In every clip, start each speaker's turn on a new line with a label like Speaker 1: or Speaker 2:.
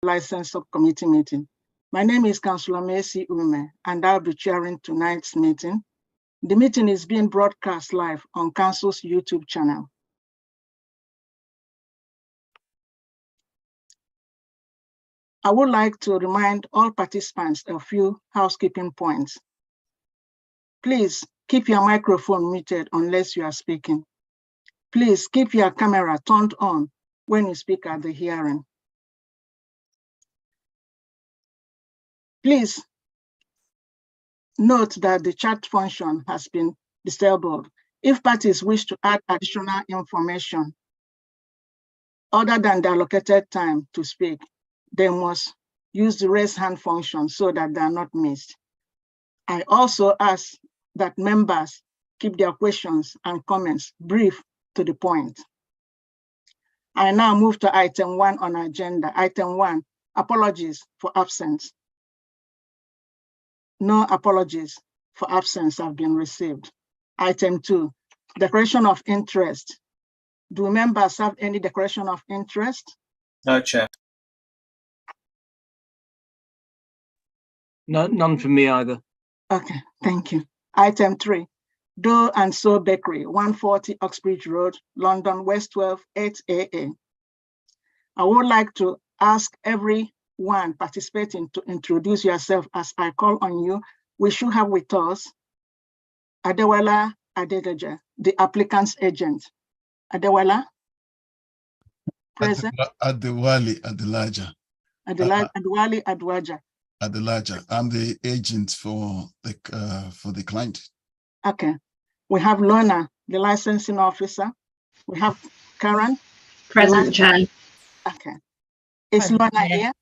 Speaker 1: License Subcommittee meeting. My name is Councillor Mercy Ume, and I'll be chairing tonight's meeting. The meeting is being broadcast live on Council's YouTube channel. I would like to remind all participants of a few housekeeping points. Please keep your microphone muted unless you are speaking. Please keep your camera turned on when you speak at the hearing. Please note that the chat function has been disabled. If parties wish to add additional information other than the allocated time to speak, they must use the raise hand function so that they are not missed. I also ask that members keep their questions and comments brief to the point. I now move to item 1 on our agenda. Item 1, apologies for absence. No apologies for absence have been received. Item 2, declaration of interest. Do members have any declaration of interest?
Speaker 2: No, Chair.
Speaker 3: No, none from me either.
Speaker 1: Okay, thank you. Item 3, Dough and Soul Bakery, 140 Oxbridge Road, London, West 12, 8AA. I would like to ask everyone participating to introduce yourself as I call on you. We should have with us Adewale Adedeja, the applicant's agent. Adewale? Present.
Speaker 4: Adewale Adelaja.
Speaker 1: Adewale Adwaja.
Speaker 4: Adelaja. I'm the agent for the client.
Speaker 1: Okay. We have Lorna, the licensing officer. We have Karen.
Speaker 5: Present, Chair.
Speaker 1: Okay. Is Lorna here?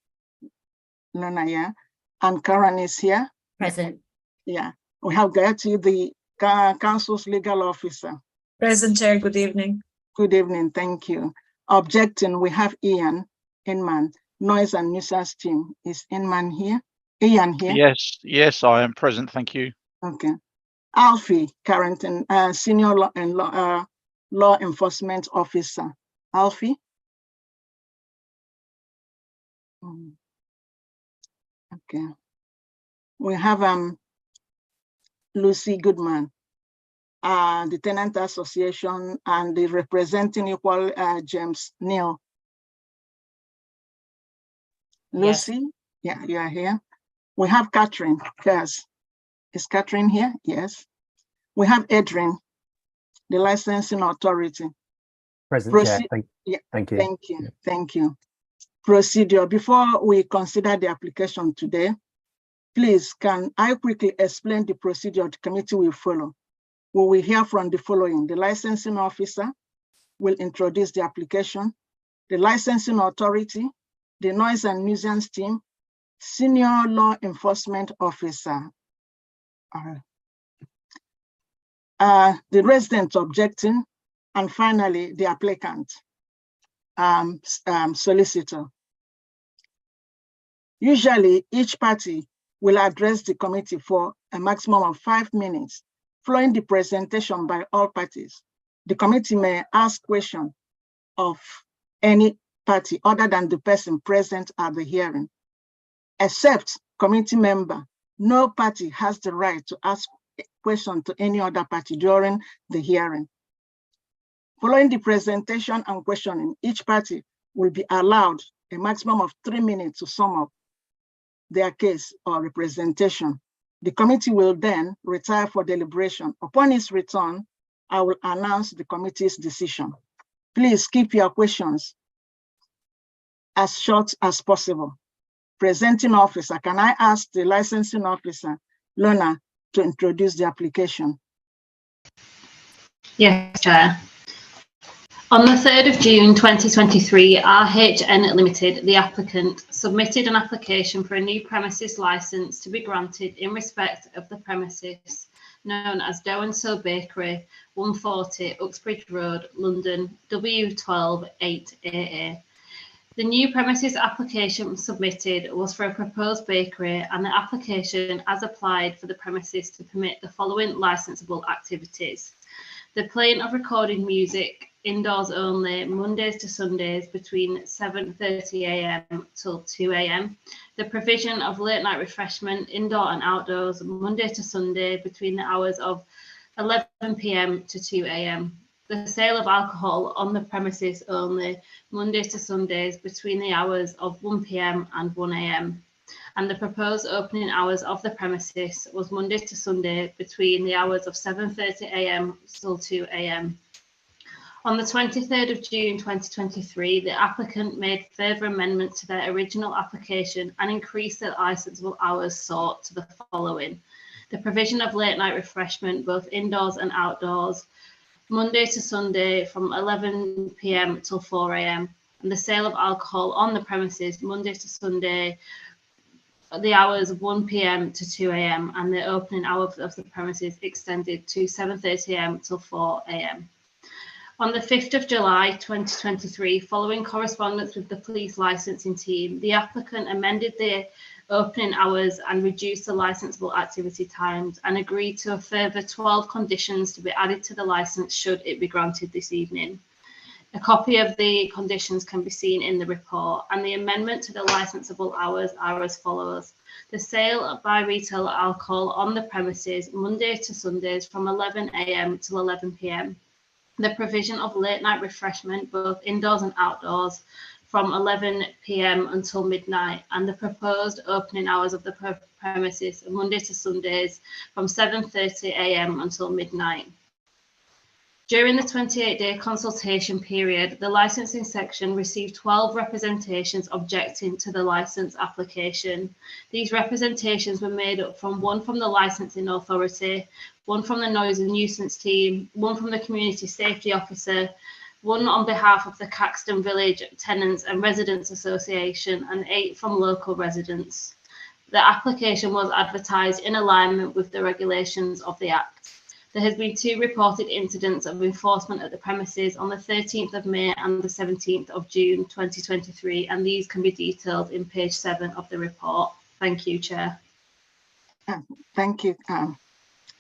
Speaker 1: Lorna here. And Karen is here?
Speaker 5: Present.
Speaker 1: Yeah. We have Gayati, the council's legal officer.
Speaker 6: Present, Chair. Good evening.
Speaker 1: Good evening. Thank you. Objecting, we have Ian Inman. Noise and nuisance team. Is Inman here? Ian here?
Speaker 7: Yes, I am present. Thank you.
Speaker 1: Okay. Alfie Carrington, senior law enforcement officer. Alfie? Okay. We have Lucy Goodman, the Tenant Association, and the representing Equal James Neal. Lucy, yes. Yeah, you are here. We have Catherine Kers. Is Catherine here? Yes. We have Adrian, the licensing authority.
Speaker 8: Present, Chair. Thank you.
Speaker 1: Thank you. Yeah. Thank you. Procedure. Before we consider the application today, please, can I quickly explain the procedure the committee will follow? We will hear from the following. The licensing officer will introduce the application, the licensing authority, the noise and nuisance team, senior law enforcement officer, the resident objecting, and finally the applicant, solicitor. Usually, each party will address the committee for a maximum of 5 minutes. Following the presentation by all parties, the committee may ask questions of any party other than the person present at the hearing. Except committee member, no party has the right to ask a question to any other party during the hearing. Following the presentation and questioning, each party will be allowed a maximum of 3 minutes to sum up their case or representation. The committee will then retire for deliberation. Upon its return, I will announce the committee's decision. Please keep your questions as short as possible. Presenting officer, can I ask the licensing officer, Lorna, to introduce the application?
Speaker 5: Yes, Chair. On the 3rd of June 2023, RHN Limited, the applicant, submitted an application for a new premises licence to be granted in respect of the premises known as Dough and Soul Bakery, 140 Uxbridge Road, London, W12 8AA. The new premises application submitted was for a proposed bakery, and the application as applied for the premises to permit the following licensable activities: the playing of recorded music indoors only, Mondays to Sundays between 7:30 a.m. till 2 a.m. The provision of late night refreshment, indoor and outdoors, Monday to Sunday between the hours of 11 p.m. to 2 a.m. The sale of alcohol on the premises only, Mondays to Sundays between the hours of 1 p.m. and 1 a.m. And the proposed opening hours of the premises was Monday to Sunday between the hours of 7:30 a.m. till 2 a.m. On the 23rd of June 2023, the applicant made further amendments to their original application and increased the licensable hours sought to the following: the provision of late night refreshment, both indoors and outdoors, Monday to Sunday from 11 p.m. till 4 a.m. and the sale of alcohol on the premises Monday to Sunday, the hours of 1 p.m. to 2 a.m. and the opening hours of the premises extended to 7:30 a.m. till 4 a.m. On the 5th of July 2023, following correspondence with the police licensing team, the applicant amended the opening hours and reduced the licensable activity times and agreed to a further 12 conditions to be added to the license should it be granted this evening. A copy of the conditions can be seen in the report, and the amendment to the licensable hours are as follows: the sale by retail alcohol on the premises Monday to Sundays from 11 a.m. till 11 p.m. The provision of late night refreshment, both indoors and outdoors, from 11 p.m. until midnight, and the proposed opening hours of the premises Monday to Sundays from 7:30 a.m. until midnight. During the 28-day consultation period, the licensing section received 12 representations objecting to the license application. These representations were made up from one from the licensing authority, one from the noise and nuisance team, one from the community safety officer, one on behalf of the Caxton Village Tenants and Residents Association, and 8 from local residents. The application was advertised in alignment with the regulations of the Act. There has been 2 reported incidents of enforcement at the premises on the 13th of May and the 17th of June 2023, and these can be detailed in page 7 of the report. Thank you, Chair.
Speaker 1: Thank you,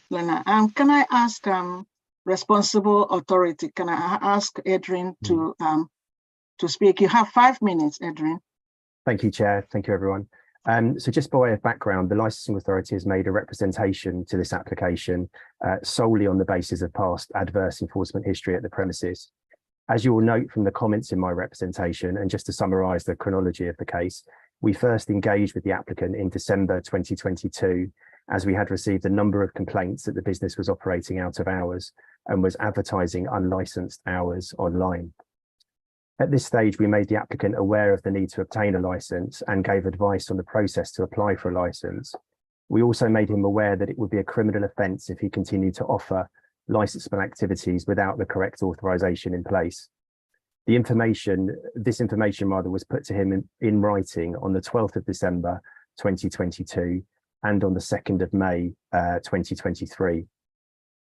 Speaker 1: Lena. Can I ask responsible authority? Can I ask Adrian to speak? You have 5 minutes, Adrian.
Speaker 8: Thank you, Chair. Thank you, everyone. So just by way of background, the licensing authority has made a representation to this application solely on the basis of past adverse enforcement history at the premises. As you will note from the comments in my representation, and just to summarise the chronology of the case, we first engaged with the applicant in December 2022, as we had received a number of complaints that the business was operating out of hours and was advertising unlicensed hours online. At this stage, we made the applicant aware of the need to obtain a licence and gave advice on the process to apply for a licence. We also made him aware that it would be a criminal offence if he continued to offer licensable activities without the correct authorisation in place. This information was put to him in writing on the 12th of December 2022 and on the 2nd of May 2023.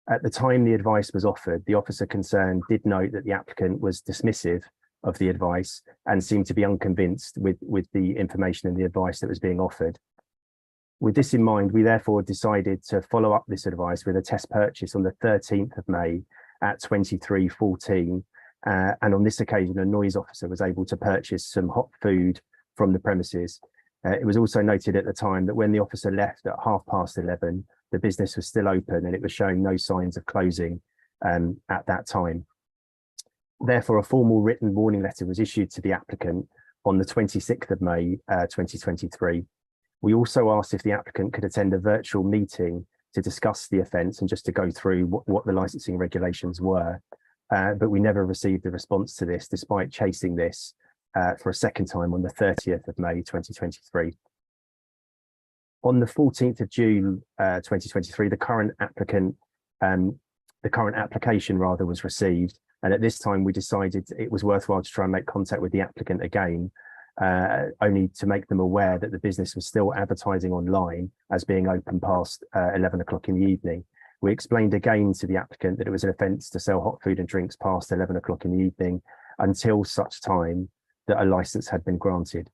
Speaker 8: At the time the advice was offered, the officer concerned did note that the applicant was dismissive of the advice and seemed to be unconvinced with the information and the advice that was being offered. With this in mind, we therefore decided to follow up this advice with a test purchase on the 13th of May at 23:14. And on this occasion, a noise officer was able to purchase some hot food from the premises. It was also noted at the time that when the officer left at 11:30, the business was still open and it was showing no signs of closing at that time. Therefore, a formal written warning letter was issued to the applicant on the 26th of May 2023. We also asked if the applicant could attend a virtual meeting to discuss the offence and just to go through what the licensing regulations were. But we never received a response to this, despite chasing this for a second time on the 30th of May 2023. On the 14th of June 2023, the current application was received. And at this time, we decided it was worthwhile to try and make contact with the applicant again, only to make them aware that the business was still advertising online as being open past 11 o'clock in the evening. We explained again to the applicant that it was an offence to sell hot food and drinks past 11 o'clock in the evening until such time that a licence had been granted.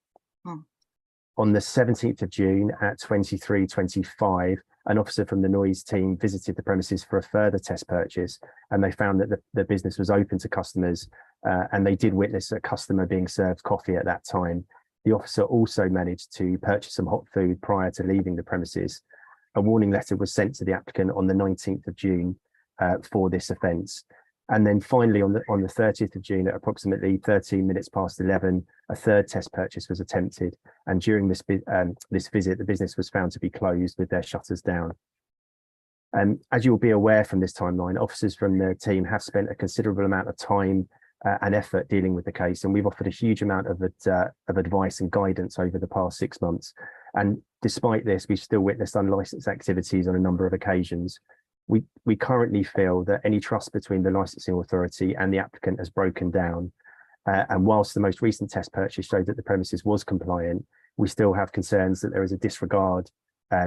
Speaker 8: On the 17th of June at 23:25, an officer from the noise team visited the premises for a further test purchase, and they found that the business was open to customers, and they did witness a customer being served coffee at that time. The officer also managed to purchase some hot food prior to leaving the premises. A warning letter was sent to the applicant on the 19th of June for this offence. And then finally, on the 30th of June, at approximately 13 minutes past 11, a third test purchase was attempted. And during this visit, the business was found to be closed with their shutters down. As you'll be aware from this timeline, officers from the team have spent a considerable amount of time and effort dealing with the case, and we've offered a huge amount of advice and guidance over the past 6 months. And despite this, we've still witnessed unlicensed activities on a number of occasions. We currently feel that any trust between the licensing authority and the applicant has broken down. And whilst the most recent test purchase showed that the premises was compliant, we still have concerns that there is a disregard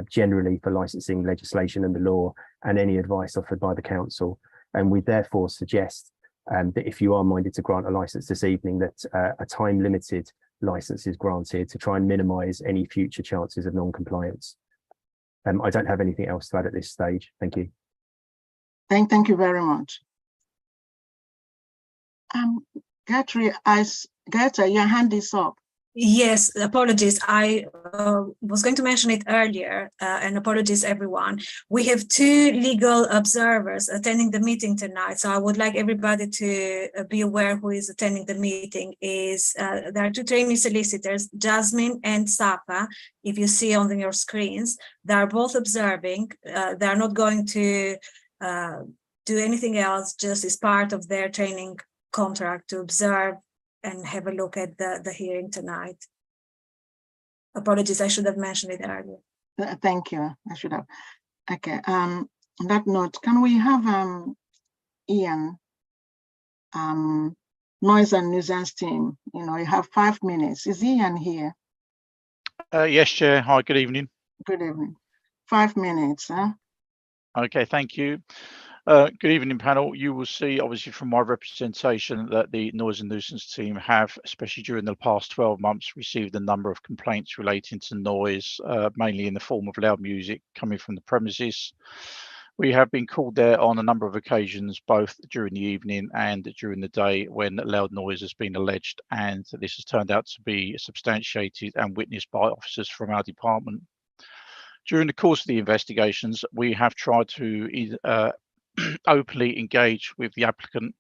Speaker 8: generally for licensing legislation and the law and any advice offered by the council. And we therefore suggest that if you are minded to grant a license this evening, that a time-limited license is granted to try and minimise any future chances of non-compliance. I don't have anything else to add at this stage. Thank you.
Speaker 1: Thank you very much. Gertrude, your hand is up.
Speaker 6: Yes, apologies. I was going to mention it earlier, and apologies everyone. We have 2 legal observers attending the meeting tonight, so I would like everybody to be aware who is attending the meeting. There are 2 trainee solicitors, Jasmine and Safa. If you see on your screens, they are both observing. They are not going to do anything else, just as part of their training contract to observe and have a look at the hearing tonight. Apologies, I should have mentioned it earlier.
Speaker 1: Thank you. I should have. Okay. On that note, can we have Ian, noise and nuisance team? You have 5 minutes. Is Ian here?
Speaker 7: Yes, Chair. Hi, good evening.
Speaker 1: Good evening. 5 minutes.
Speaker 7: Okay, thank you. Good evening, panel. You will see, obviously, from my representation that the noise and nuisance team have, especially during the past 12 months, received a number of complaints relating to noise, mainly in the form of loud music coming from the premises. We have been called there on a number of occasions, both during the evening and during the day, when loud noise has been alleged, and this has turned out to be substantiated and witnessed by officers from our department. During the course of the investigations, we have tried to openly engage with the applicant,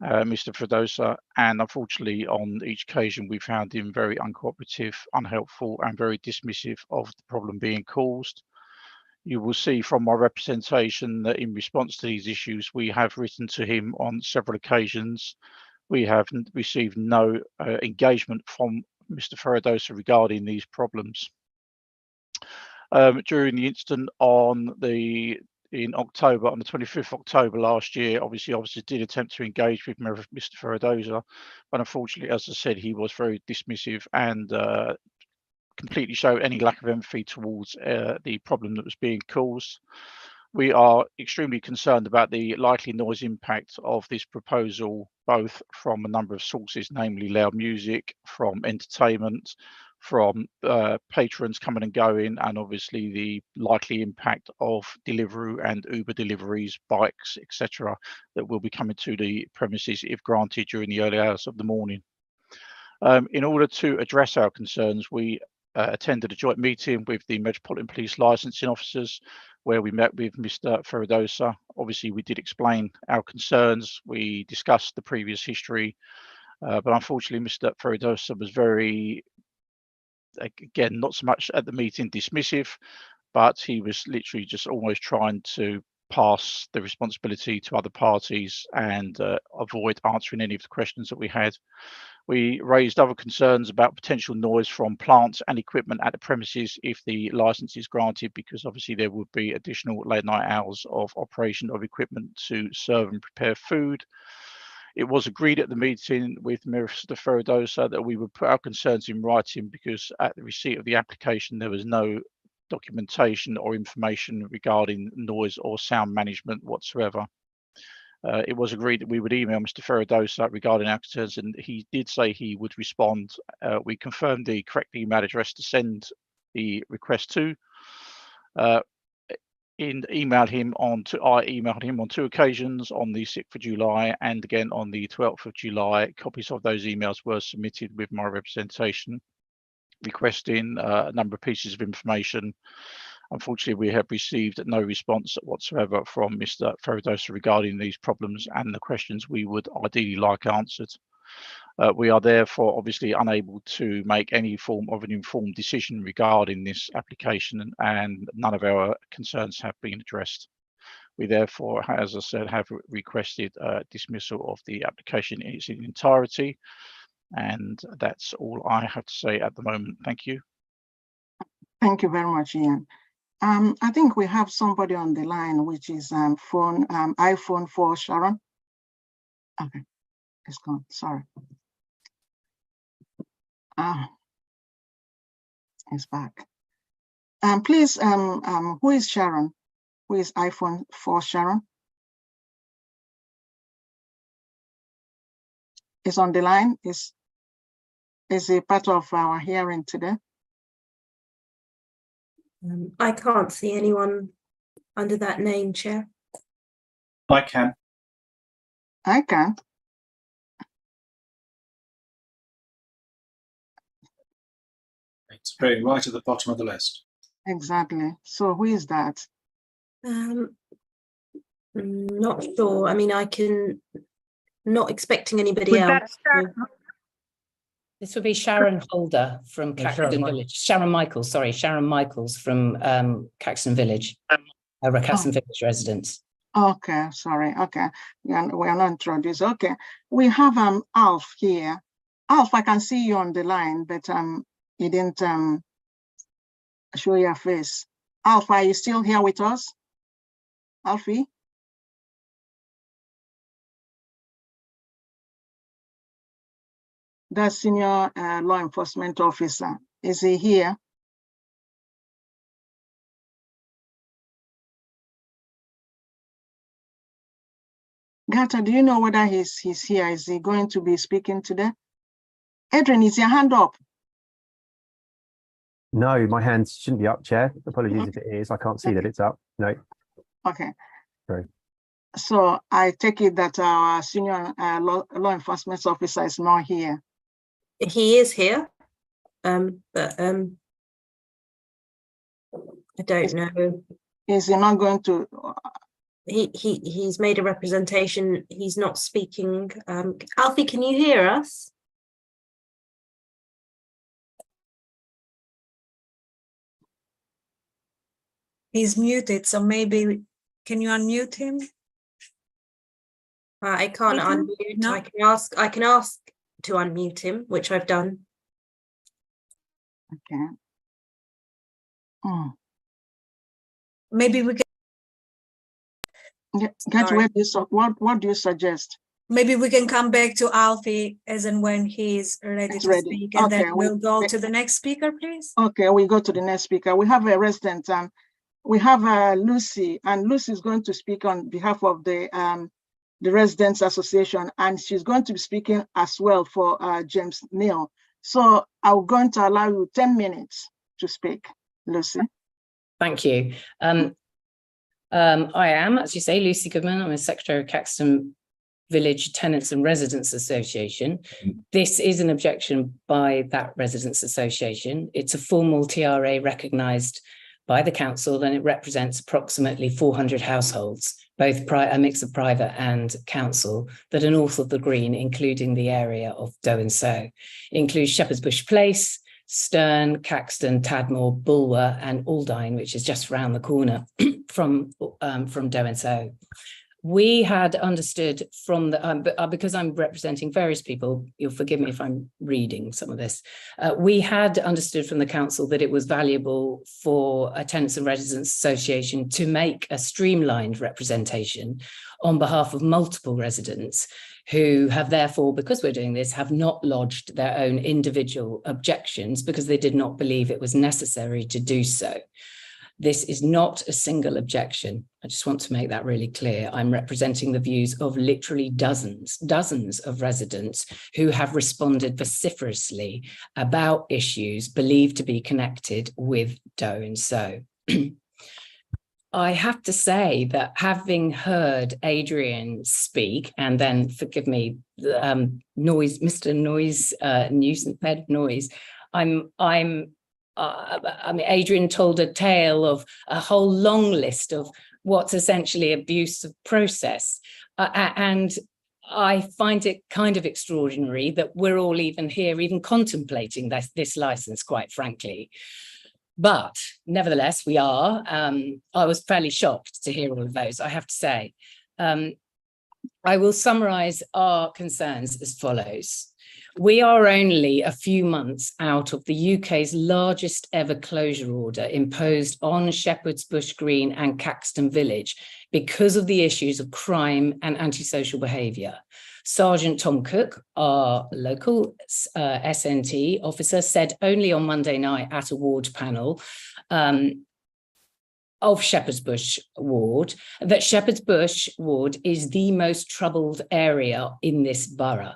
Speaker 7: Mr. Fredosa, and unfortunately on each occasion we found him very uncooperative, unhelpful and very dismissive of the problem being caused. You will see from my representation that in response to these issues we have written to him on several occasions. We have received no engagement from Mr. Fredosa regarding these problems. During the incident in October, on the 25th of October last year, obviously officers did attempt to engage with Mr. Fredosa, but unfortunately, as I said, he was very dismissive and completely showed any lack of empathy towards the problem that was being caused. We are extremely concerned about the likely noise impact of this proposal, both from a number of sources, namely loud music, from entertainment, from patrons coming and going, and obviously the likely impact of Deliveroo and Uber deliveries, bikes, etc., that will be coming to the premises if granted during the early hours of the morning. In order to address our concerns, we attended a joint meeting with the Metropolitan Police licensing officers, where we met with Mr. Fredosa. Obviously, we did explain our concerns. We discussed the previous history, but unfortunately, Mr. Fredosa was very, again, not so much at the meeting dismissive, but he was literally just almost trying to pass the responsibility to other parties and avoid answering any of the questions that we had. We raised other concerns about potential noise from plants and equipment at the premises if the license is granted, because obviously there would be additional late night hours of operation of equipment to serve and prepare food. It was agreed at the meeting with Mr. Fredosa that we would put our concerns in writing, because at the receipt of the application there was no documentation or information regarding noise or sound management whatsoever. It was agreed that we would email Mr. Fredosa regarding our concerns, and he did say he would respond. We confirmed the correct email address to send the request to. emailed him on I emailed him on 2 occasions, on the 6th of July and again on the 12th of July. Copies of those emails were submitted with my representation, requesting a number of pieces of information. Unfortunately, we have received no response whatsoever from Mr. Ferradosa regarding these problems and the questions we would ideally like answered. We are therefore obviously unable to make any form of an informed decision regarding this application, and none of our concerns have been addressed. We therefore, as I said, have requested dismissal of the application in its entirety, and that's all I have to say at the moment. Thank you.
Speaker 1: Thank you very much, Ian. I think we have somebody on the line, which is iPhone 4 Sharon. Okay, it's gone. Sorry. It's back. Please, who is Sharon? Who is iPhone 4 Sharon? Is on the line? Is a part of our hearing today?
Speaker 2: I can't see anyone under that name, Chair.
Speaker 3: I can.
Speaker 1: I can.
Speaker 3: It's very right at the bottom of the list.
Speaker 1: Exactly. So who is that?
Speaker 2: Not sure. I mean, not expecting anybody else.
Speaker 9: This would be Sharon Holder from Caxton Village. Sharon Michaels, sorry, Sharon Michaels from Caxton Village, Caxton Village residents.
Speaker 1: Okay, sorry. Okay, we are not introduced. Okay, we have Alf here. Alf, I can see you on the line, but you didn't show your face. Alf, are you still here with us? Alfie? The senior law enforcement officer, is he here? Gata, do you know whether he's here? Is he going to be speaking today? Adrian, is your hand up?
Speaker 8: No, my hand shouldn't be up, Chair. Apologies if it is. I can't see that it's up. No.
Speaker 1: Okay.
Speaker 8: Sorry.
Speaker 1: So I take it that our senior law enforcement officer is not here.
Speaker 2: He is here, but I don't know.
Speaker 1: Is he not going to?
Speaker 2: He's made a representation. He's not speaking. Alfie, can you hear us?
Speaker 6: He's muted, so maybe can you unmute him?
Speaker 2: I can't unmute. No. I can ask to unmute him, which I've done.
Speaker 1: Okay.
Speaker 6: Maybe we can.
Speaker 1: What do you suggest?
Speaker 6: Maybe we can come back to Alfie as and when he's ready to speak, and then we'll go to the next speaker, please.
Speaker 1: Okay, we go to the next speaker. We have a resident. We have Lucy, and Lucy is going to speak on behalf of the Residents Association, and she's going to be speaking as well for James Neal. So I'm going to allow you 10 minutes to speak, Lucy.
Speaker 9: Thank you. I am, as you say, Lucy Goodman. I'm a Secretary of Caxton Village Tenants and Residents Association. This is an objection by that Residents Association. It's a formal TRA recognised by the council, and it represents approximately 400 households, both a mix of private and council, that are north of the Green, including the area of Doe and Sow. It includes Shepherd's Bush Place, Stern, Caxton, Tadmore, Bulwer, and Aldine, which is just around the corner from Doe and Sow. We had understood from the, because I'm representing various people, you'll forgive me if I'm reading some of this, we had understood from the council that it was valuable for a Tenants and Residents Association to make a streamlined representation on behalf of multiple residents who have therefore, because we're doing this, have not lodged their own individual objections because they did not believe it was necessary to do so. This is not a single objection. I just want to make that really clear. I'm representing the views of literally dozens of residents who have responded vociferously about issues believed to be connected with Doe and Sow. I have to say that having heard Adrian speak, and then forgive me, Mr. Noise, nuisance head Noise, I mean, Adrian told a tale of a whole long list of what's essentially abuse of process, and I find it kind of extraordinary that we're all even here, even contemplating this license, quite frankly. But nevertheless, we are. I was fairly shocked to hear all of those, I have to say. I will summarise our concerns as follows. We are only a few months out of the UK's largest ever closure order imposed on Shepherd's Bush Green and Caxton Village because of the issues of crime and antisocial behaviour. Sergeant Tom Cook, our local SNT officer, said only on Monday night at a ward panel of Shepherd's Bush ward that Shepherd's Bush ward is the most troubled area in this borough.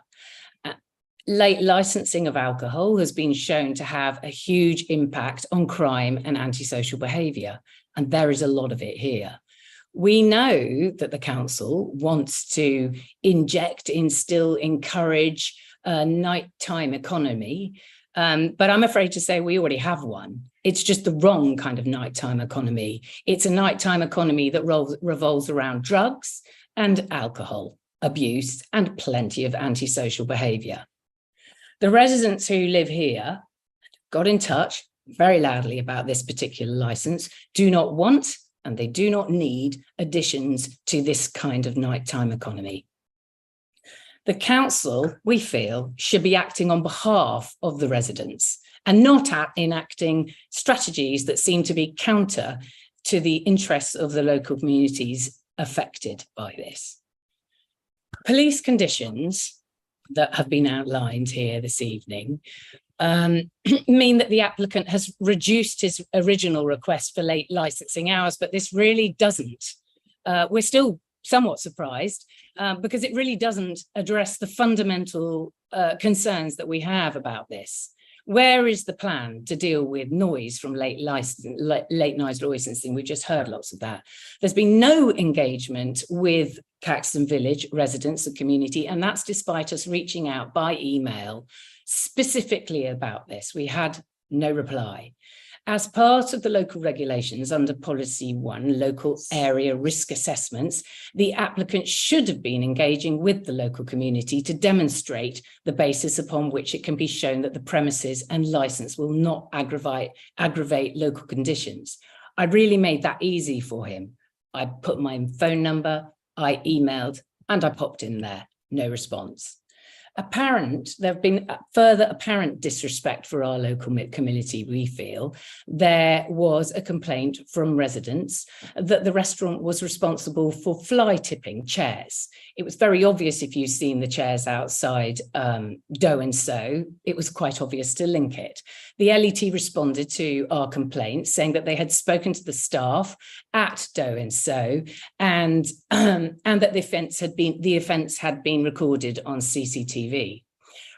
Speaker 9: Late licensing of alcohol has been shown to have a huge impact on crime and antisocial behaviour, and there is a lot of it here. We know that the council wants to instill, encourage a nighttime economy, but I'm afraid to say we already have one. It's just the wrong kind of nighttime economy. It's a nighttime economy that revolves around drugs and alcohol abuse and plenty of antisocial behaviour. The residents who live here got in touch very loudly about this particular licence, do not want and they do not need additions to this kind of nighttime economy. The council, we feel, should be acting on behalf of the residents and not enacting strategies that seem to be counter to the interests of the local communities affected by this. Police conditions that have been outlined here this evening mean that the applicant has reduced his original request for late licensing hours, but this really doesn't. We're still somewhat surprised because it really doesn't address the fundamental concerns that we have about this. Where is the plan to deal with noise from late night licensing? We've just heard lots of that. There's been no engagement with Caxton Village residents and community, and that's despite us reaching out by email specifically about this. We had no reply. As part of the local regulations under Policy 1, local area risk assessments, the applicant should have been engaging with the local community to demonstrate the basis upon which it can be shown that the premises and licence will not aggravate local conditions. I really made that easy for him. I put my phone number, I emailed, and I popped in there. No response. There have been further apparent disrespect for our local community, we feel. There was a complaint from residents that the restaurant was responsible for fly tipping chairs. It was very obvious if you've seen the chairs outside Doe and So, it was quite obvious to link it. The LET responded to our complaint saying that they had spoken to the staff at Doe and So and that the offence had been recorded on CCTV.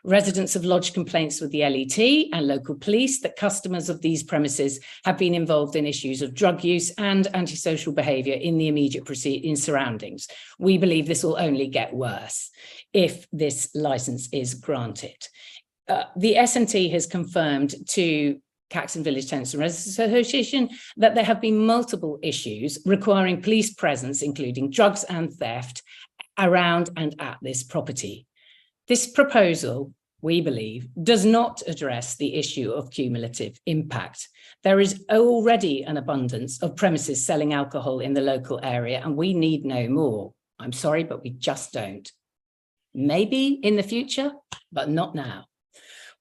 Speaker 9: Residents have lodged complaints with the LET and local police that customers of these premises have been involved in issues of drug use and antisocial behaviour in the immediate surroundings. We believe this will only get worse if this licence is granted. The SNT has confirmed to Caxton Village Tenants and Residents Association that there have been multiple issues requiring police presence, including drugs and theft, around and at this property. This proposal, we believe, does not address the issue of cumulative impact. There is already an abundance of premises selling alcohol in the local area, and we need no more. I'm sorry, but we just don't. Maybe in the future, but not now.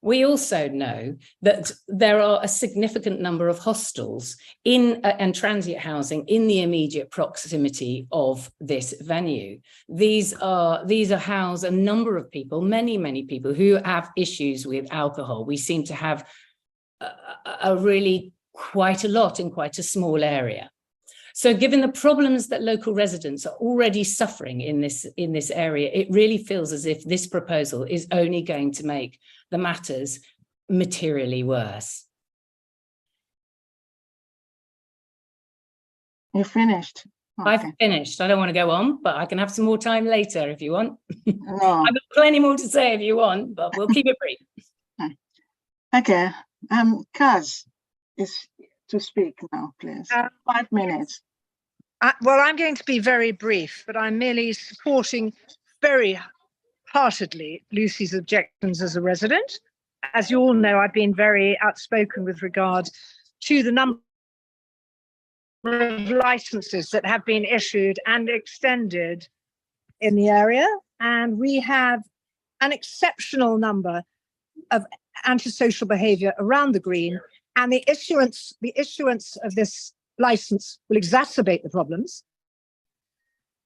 Speaker 9: We also know that there are a significant number of hostels and transient housing in the immediate proximity of this venue. These house a number of people, many people who have issues with alcohol. We seem to have really quite a lot in quite a small area. So given the problems that local residents are already suffering in this area, it really feels as if this proposal is only going to make the matters materially worse.
Speaker 1: You finished?
Speaker 9: I've finished. I don't want to go on, but I can have some more time later if you want.
Speaker 1: No.
Speaker 9: I've got plenty more to say if you want, but we'll keep it brief.
Speaker 1: Okay. Kaz is to speak now, please. 5 minutes.
Speaker 10: Well, I'm going to be very brief, but I'm merely supporting very heartedly Lucy's objections as a resident. As you all know, I've been very outspoken with regard to the number of licenses that have been issued and extended in the area. And we have an exceptional number of antisocial behavior around the Green. And the issuance of this license will exacerbate the problems.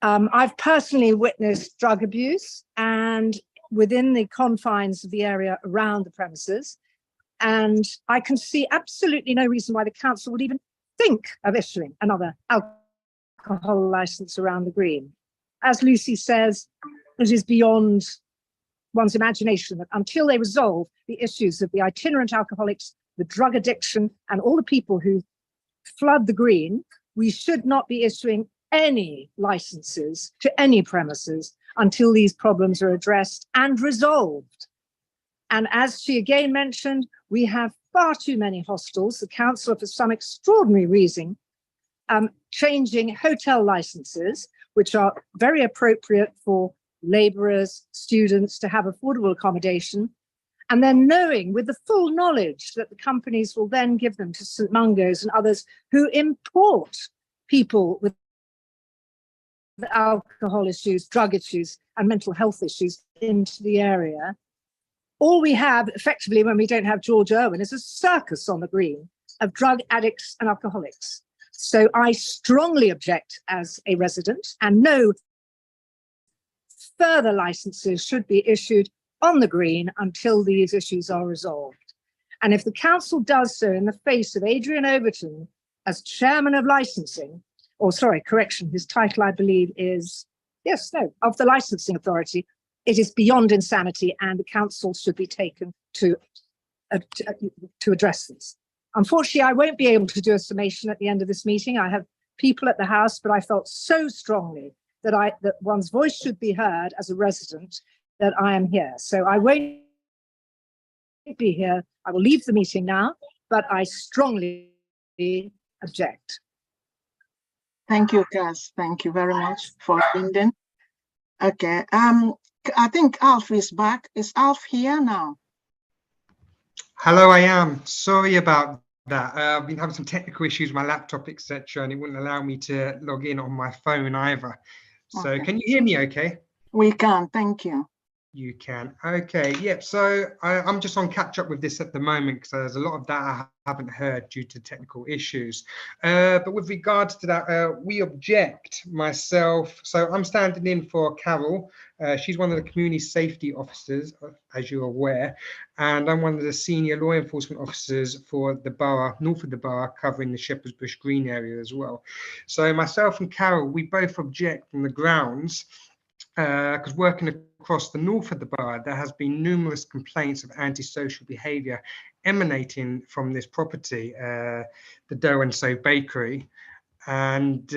Speaker 10: I've personally witnessed drug abuse and within the confines of the area around the premises. And I can see absolutely no reason why the council would even think of issuing another alcohol license around the Green. As Lucy says, it is beyond one's imagination that until they resolve the issues of the itinerant alcoholics, the drug addiction, and all the people who flood the Green, we should not be issuing any licenses to any premises until these problems are addressed and resolved. And as she again mentioned, we have far too many hostels. The council, for some extraordinary reason, changing hotel licenses, which are very appropriate for labourers, students to have affordable accommodation, and then knowing with the full knowledge that the companies will then give them to St Mungo's and others who import people with alcohol issues, drug issues, and mental health issues into the area. All we have effectively when we don't have George Irwin is a circus on the Green of drug addicts and alcoholics. So I strongly object as a resident, and no further licenses should be issued on the Green until these issues are resolved. And if the council does so in the face of Adrian Overton as chairman of licensing, or sorry, correction, his title I believe is, of the licensing authority, it is beyond insanity and the council should be taken to address this. Unfortunately, I won't be able to do a summation at the end of this meeting. I have people at the house, but I felt so strongly that one's voice should be heard as a resident that I am here. So I won't be here. I will leave the meeting now, but I strongly object.
Speaker 1: Thank you, Kaz. Thank you very much for attending. Okay. I think Alf is back. Is Alf here now?
Speaker 11: Hello, I am. Sorry about that. I've been having some technical issues with my laptop, etc., and it wouldn't allow me to log in on my phone either. So
Speaker 1: Okay.
Speaker 11: Can you hear me okay?
Speaker 1: We can, thank you.
Speaker 11: You can. Okay, yep. So I'm just on catch up with this at the moment because there's a lot of that I haven't heard due to technical issues. But with regards to that, we object, myself. So I'm standing in for Carol. She's one of the community safety officers, as you're aware, and I'm one of the senior law enforcement officers for the borough, north of the borough, covering the Shepherd's Bush Green area as well. So myself and Carol, we both object on the grounds because working across the north of the borough, there has been numerous complaints of antisocial behaviour emanating from this property, the Dough and So Bakery, and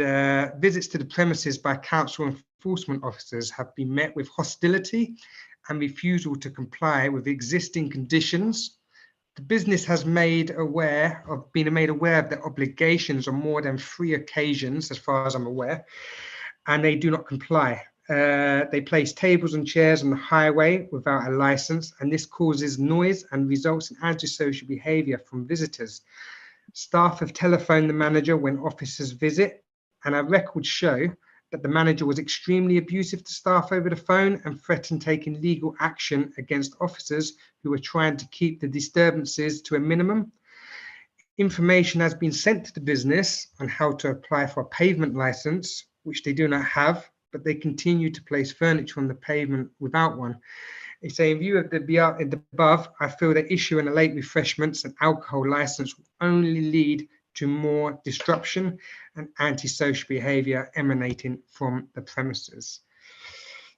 Speaker 11: visits to the premises by council enforcement officers have been met with hostility and refusal to comply with existing conditions. The business has been made aware of their obligations on more than 3 occasions, as far as I'm aware, and they do not comply. They place tables and chairs on the highway without a license, and this causes noise and results in antisocial behaviour from visitors. Staff have telephoned the manager when officers visit, and our records show that the manager was extremely abusive to staff over the phone and threatened taking legal action against officers who were trying to keep the disturbances to a minimum. Information has been sent to the business on how to apply for a pavement license, which they do not have, but they continue to place furniture on the pavement without one. They say, in view of the above, I feel that issuing a late refreshments and alcohol license will only lead to more disruption and antisocial behaviour emanating from the premises.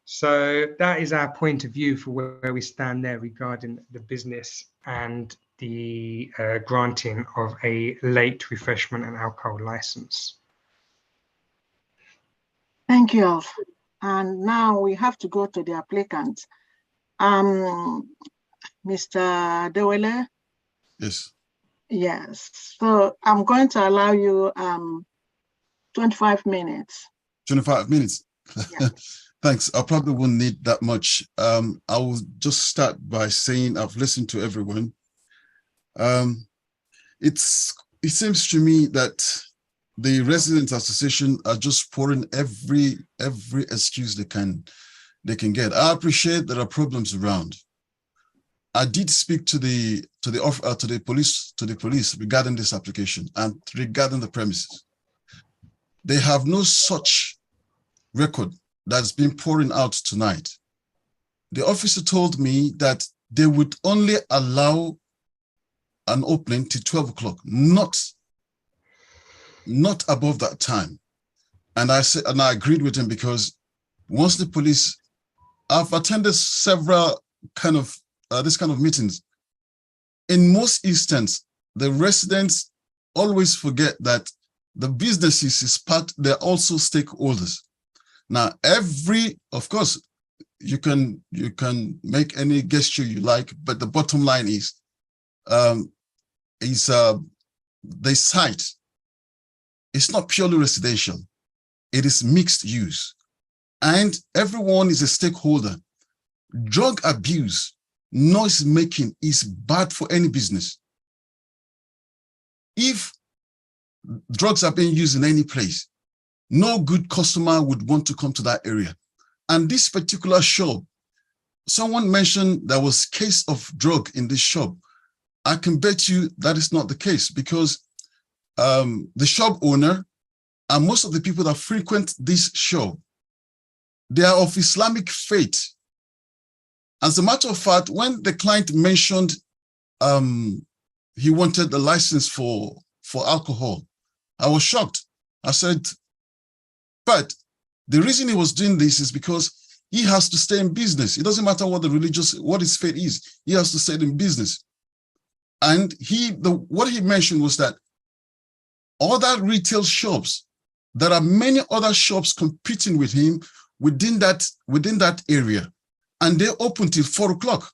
Speaker 11: So that is our point of view for where we stand there regarding the business and the granting of a late refreshment and alcohol license.
Speaker 1: Thank you all. And now we have to go to the applicant. Mr. Dewele?
Speaker 4: Yes.
Speaker 1: Yes. So I'm going to allow you 25 minutes.
Speaker 4: 25 minutes.
Speaker 1: Yeah.
Speaker 4: Thanks. I probably won't need that much. I will just start by saying I've listened to everyone. It seems to me that the residents association are just pouring every excuse they can get. I appreciate there are problems around. I did speak to the police regarding this application and regarding the premises. They have no such record that's been pouring out tonight. The officer told me that they would only allow an opening till 12 o'clock, not above that time. And I said, and I agreed with him, because once the police, I've attended several this kind of meetings. In most instances, the residents always forget that the businesses is part, they're also stakeholders. Now, of course, you can make any gesture you like, but the bottom line is, the site, it's not purely residential. It is mixed use. And everyone is a stakeholder. Drug abuse, noise making is bad for any business. If drugs are being used in any place, no good customer would want to come to that area. And this particular shop, someone mentioned there was a case of drug in this shop. I can bet you that is not the case, because the shop owner and most of the people that frequent this shop, they are of Islamic faith. As a matter of fact, when the client mentioned he wanted the license for alcohol, I was shocked. I said, but the reason he was doing this is because he has to stay in business. It doesn't matter what what his faith is. He has to stay in business. And what he mentioned was that other retail shops, there are many other shops competing with him within that area, and they open till 4 o'clock.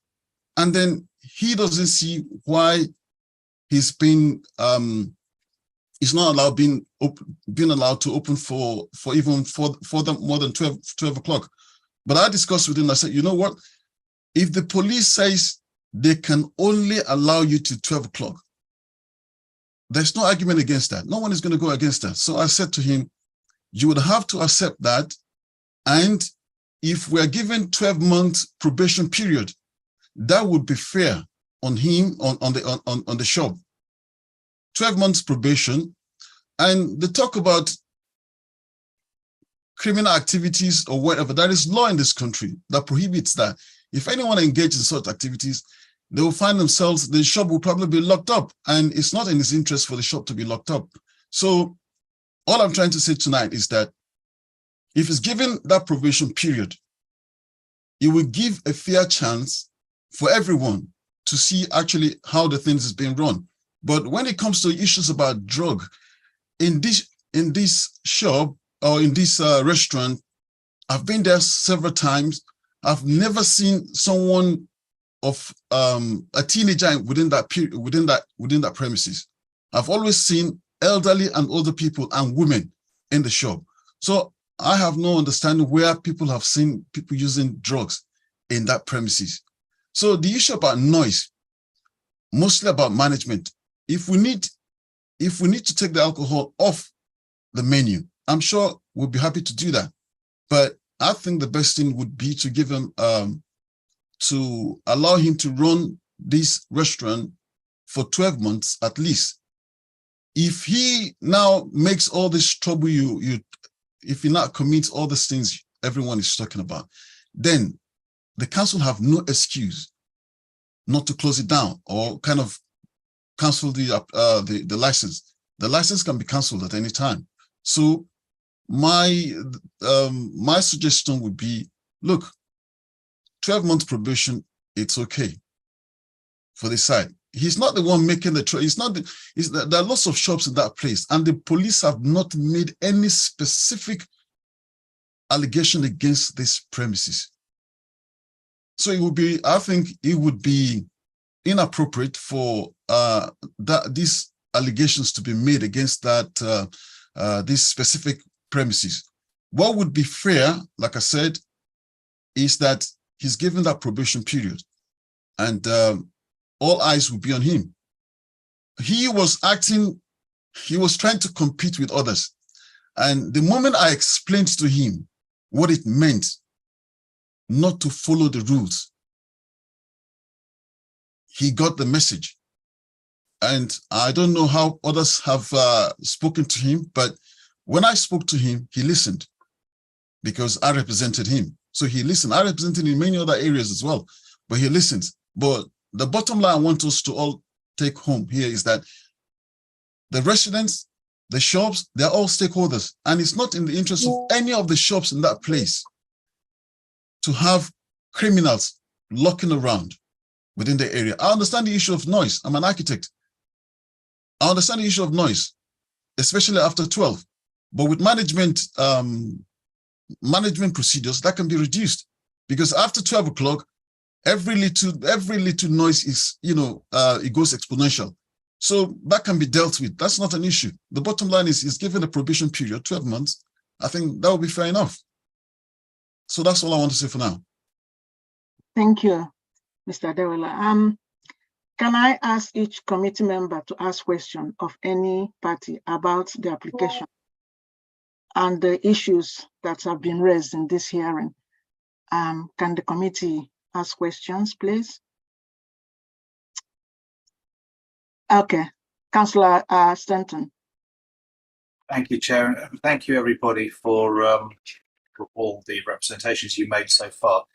Speaker 4: And then he doesn't see why he's been he's not allowed being allowed to open for even more than 12 o'clock. But I discussed with him. I said, you know what? If the police says they can only allow you to 12 o'clock, there's no argument against that. No one is going to go against that. So I said to him, you would have to accept that. And if we're given 12 months probation period, that would be fair on him, on the shop. 12 months probation. And they talk about criminal activities or whatever. There is law in this country that prohibits that. If anyone engages in such activities, they will find themselves, the shop will probably be locked up, and it's not in his interest for the shop to be locked up. So all I'm trying to say tonight is that if it's given that probation period, it will give a fair chance for everyone to see actually how the things is being run. But when it comes to issues about drug, in this shop or in this restaurant, I've been there several times. I've never seen someone of a teenager within that period, within that premises. I've always seen elderly and older people and women in the shop. So I have no understanding where people have seen people using drugs in that premises. So the issue about noise, mostly about management. If we need to take the alcohol off the menu, I'm sure we'll be happy to do that. But I think the best thing would be to give him, to allow him to run this restaurant for 12 months at least. If he now makes all this trouble, if he not commits all these things everyone is talking about, then the council have no excuse not to close it down or kind of cancel the license. The license can be canceled at any time. So my suggestion would be, look, 12 months probation, it's okay for this side. He's not the one making the choice. There are lots of shops in that place, and the police have not made any specific allegation against these premises. So it would be, I think it would be inappropriate for these allegations to be made against these specific premises. What would be fair, like I said, is that he's given that probation period, and all eyes will be on him. He was trying to compete with others. And the moment I explained to him what it meant not to follow the rules, he got the message. And I don't know how others have spoken to him, but when I spoke to him, he listened because I represented him. So he listened. I represented him in many other areas as well, but he listened. But the bottom line I want us to all take home here is that the residents, the shops, they're all stakeholders. And it's not in the interest of any of the shops in that place to have criminals lurking around within the area. I understand the issue of noise. I'm an architect. I understand the issue of noise, especially after 12. But with management procedures, that can be reduced, because after 12 o'clock, every little noise is, it goes exponential. So that can be dealt with. That's not an issue. The bottom line is given a probation period, 12 months. I think that would be fair enough. So that's all I want to say for now.
Speaker 1: Thank you, Mr. Adewale. Can I ask each committee member to ask questions of any party about the application and the issues that have been raised in this hearing? Can the committee ask questions, please? Okay, Councillor Stanton.
Speaker 3: Thank you, Chair, and thank you everybody for all the representations you made so far.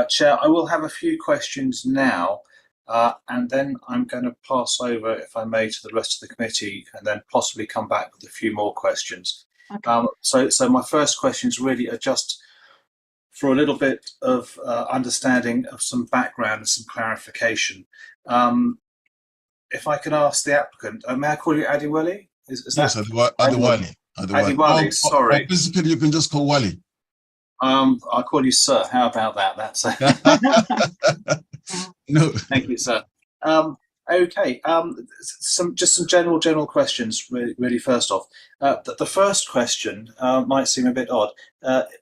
Speaker 3: Chair, I will have a few questions now, and then I'm going to pass over, if I may, to the rest of the committee, and then possibly come back with a few more questions. Okay. So my first questions really are just for a little bit of understanding of some background and some clarification. If I can ask the applicant, may I call you Adewale?
Speaker 4: Yes, Adewale.
Speaker 3: Adewale, sorry.
Speaker 4: Basically, you can just call Wale.
Speaker 3: I'll call you sir. How about that? That's
Speaker 4: no.
Speaker 3: Thank you, sir. Okay. Some general questions. Really, first off, the first question might seem a bit odd.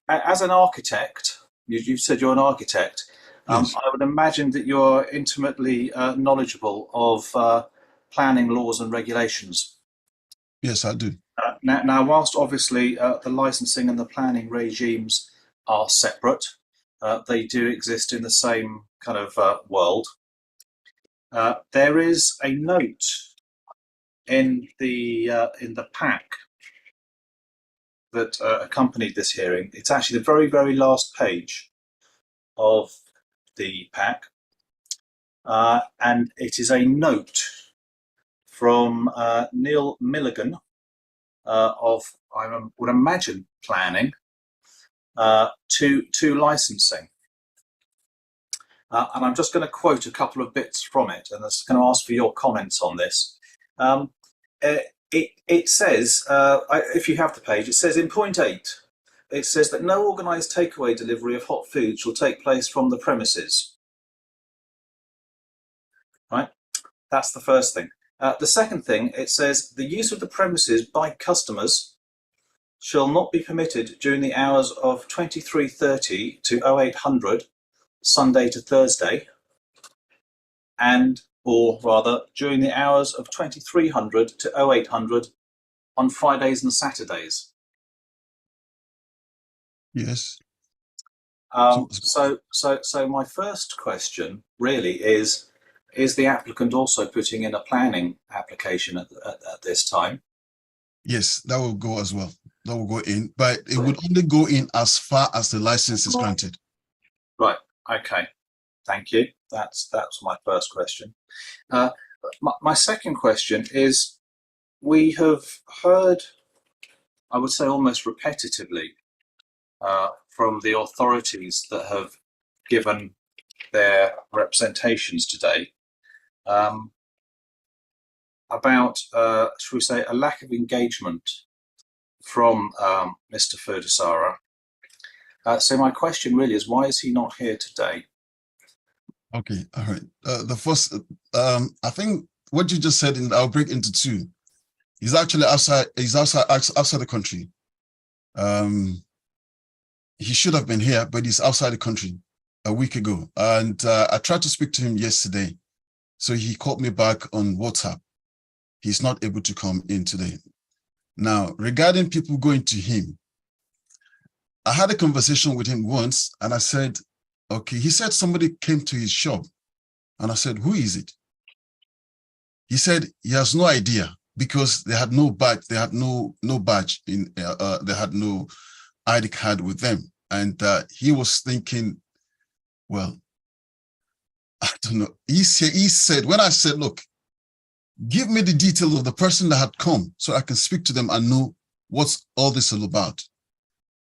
Speaker 3: As an architect, you've said you're an architect. Yes. I would imagine that you're intimately knowledgeable of planning laws and regulations.
Speaker 4: Yes, I do.
Speaker 3: Now, whilst obviously the licensing and the planning regimes are separate, they do exist in the same kind of world. There is a note in the pack that accompanied this hearing. It's actually the very, very last page of the pack, and it is a note from Neil Milligan of, I would imagine, planning to licensing. And I'm just going to quote a couple of bits from it, and I'm just going to ask for your comments on this. It says, if you have the page, it says in point 8, it says that no organised takeaway delivery of hot food shall take place from the premises. Right? That's the first thing. The second thing, it says the use of the premises by customers shall not be permitted during the hours of 23:30 to 0800 Sunday to Thursday, or rather during the hours of 2300 to 0800 on Fridays and Saturdays.
Speaker 4: Yes.
Speaker 3: So my first question really is the applicant also putting in a planning application at this time?
Speaker 4: Yes, that will go as well. That will go in, but it would only go in as far as the license is granted.
Speaker 3: Right. Okay. Thank you. That's my first question. My second question is, we have heard, I would say almost repetitively, from the authorities that have given their representations today, about, shall we say, a lack of engagement from Mr. Furdisara So my question really is, why is he not here today?
Speaker 4: Okay, all right. The first, I think what you just said, I'll break into two. He's actually outside. He's outside the country. He should have been here, but he's outside the country a week ago. And I tried to speak to him yesterday. So he called me back on WhatsApp. He's not able to come in today. Now, regarding people going to him, I had a conversation with him once and I said, okay, he said somebody came to his shop. And I said, who is it? He said he has no idea because they had no badge. They had no badge in. They had no ID card with them, and he was thinking, well, I don't know. He said when I said, look, give me the details of the person that had come so I can speak to them and know what's all this all about.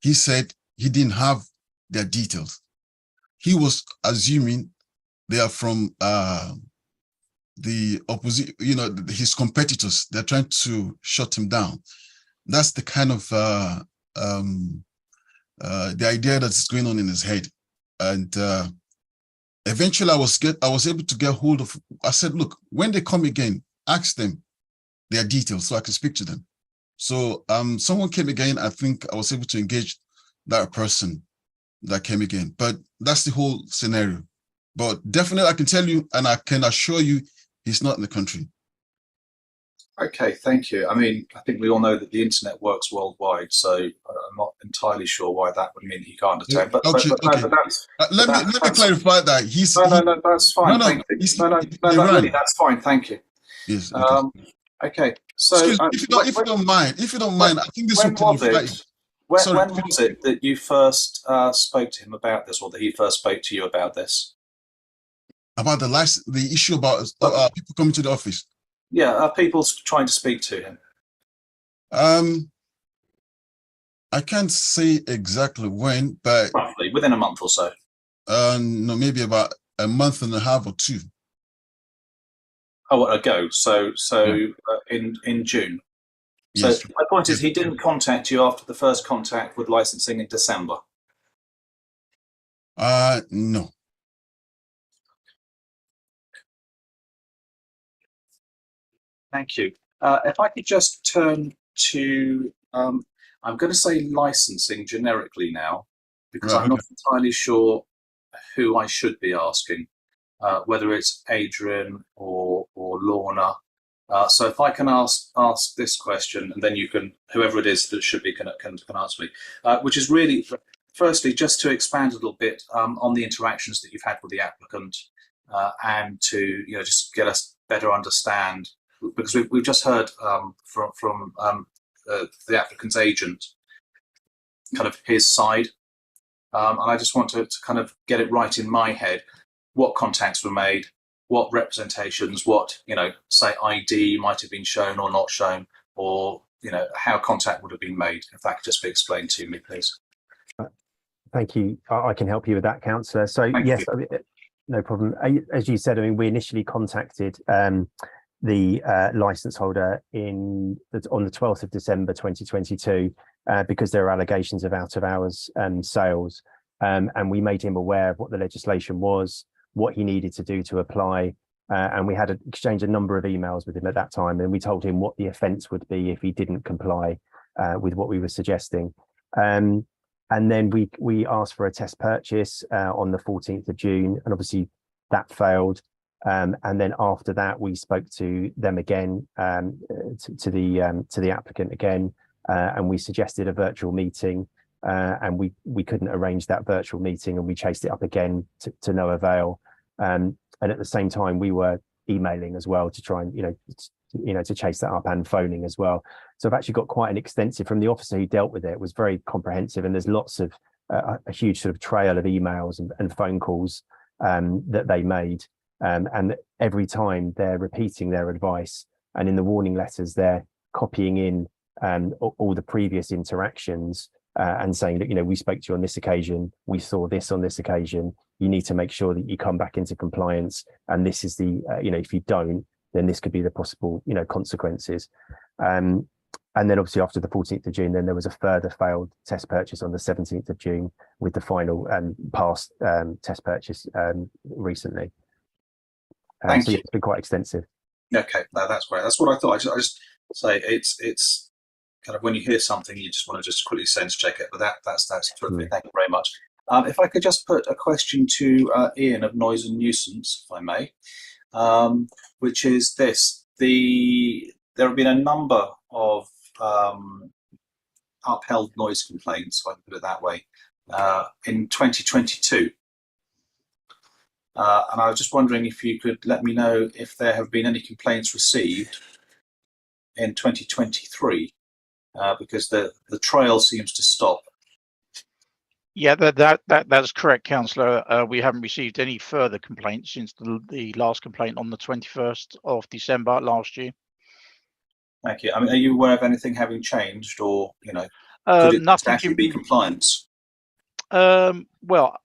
Speaker 4: He said he didn't have their details. He was assuming they are from the opposite, his competitors. They're trying to shut him down. That's the kind of the idea that's going on in his head. And eventually I was able to get hold of, I said, look, when they come again, ask them their details so I can speak to them. So someone came again. I think I was able to engage that person that came again, but that's the whole scenario. But definitely I can tell you, and I can assure you, he's not in the country.
Speaker 3: Okay, thank you. I mean, I think we all know that the internet works worldwide, so I'm not entirely sure why that would mean he can't attend. But,
Speaker 4: okay. Let me clarify that.
Speaker 3: No, that's fine. Thank you. No, really, that's fine. Thank you.
Speaker 4: Yes.
Speaker 3: Okay. So,
Speaker 4: excuse me, if you don't mind, I think this will clarify.
Speaker 3: When was it that you first spoke to him about this, or that he first spoke to you about this?
Speaker 4: About the issue about people coming to the office.
Speaker 3: Yeah, people trying to speak to him.
Speaker 4: I can't say exactly when, but
Speaker 3: roughly within a month or so.
Speaker 4: No, maybe about a month and a half or two.
Speaker 3: Oh, ago. So in June.
Speaker 4: Yes.
Speaker 3: So my point is, he didn't contact you after the first contact with licensing in December.
Speaker 4: No.
Speaker 3: Thank you. If I could just turn to, I'm going to say licensing generically now, because I'm not entirely sure who I should be asking, whether it's Adrian or Lorna. So if I can ask this question, and then you can, whoever it is that should be can answer me, which is really, firstly, just to expand a little bit on the interactions that you've had with the applicant, and to just get us better understand, because we've just heard from the applicant's agent, kind of his side, and I just want to kind of get it right in my head. What contacts were made? What representations? What say ID might have been shown or not shown, or how contact would have been made? If that could just be explained to me, please.
Speaker 8: Thank you. I can help you with that, Councillor. So yes, I mean, no problem. As you said, I mean, we initially contacted the license holder on the 12th of December 2022 because there are allegations of out of hours sales, and we made him aware of what the legislation was, what he needed to do to apply, and we had exchanged a number of emails with him at that time, and we told him what the offence would be if he didn't comply with what we were suggesting. And then we asked for a test purchase on the 14th of June, and obviously that failed. And then after that, we spoke to them again, to the applicant again, and we suggested a virtual meeting, and we couldn't arrange that virtual meeting, and we chased it up again to no avail. And at the same time, we were emailing as well to try and to chase that up, and phoning as well. So I've actually got quite an extensive, from the officer who dealt with it, was very comprehensive, and there's lots of a huge sort of trail of emails and phone calls that they made. And every time they're repeating their advice, and in the warning letters they're copying in all the previous interactions and saying that we spoke to you on this occasion, we saw this on this occasion, you need to make sure that you come back into compliance, and this is the if you don't, then this could be the possible consequences. And then obviously after the 14th of June, then there was a further failed test purchase on the 17th of June with the final passed test purchase recently.
Speaker 3: Thank
Speaker 8: so
Speaker 3: you.
Speaker 8: It's been quite extensive.
Speaker 3: Okay, no, that's great. That's what I thought. I just say it's kind of when you hear something, you just want to just quickly sense check it. But that's terrific. Thank you very much. If I could just put a question to Ian of Noise and Nuisance, if I may, which is this: there have been a number of upheld noise complaints, if I can put it that way, in 2022. And I was just wondering if you could let me know if there have been any complaints received in 2023, because the trail seems to stop.
Speaker 7: Yeah, that's correct, Councillor. We haven't received any further complaints since the last complaint on the 21st of December last year.
Speaker 3: Thank you. I mean, are you aware of anything having changed, or could it actually be compliance?
Speaker 7: Well,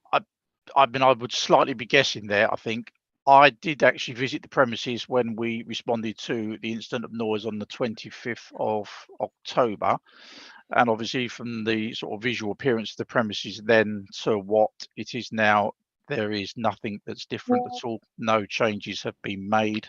Speaker 7: I would slightly be guessing there. I think I did actually visit the premises when we responded to the incident of noise on the 25th of October. And obviously from the sort of visual appearance of the premises then to what it is now, there is nothing that's different at all. No changes have been made.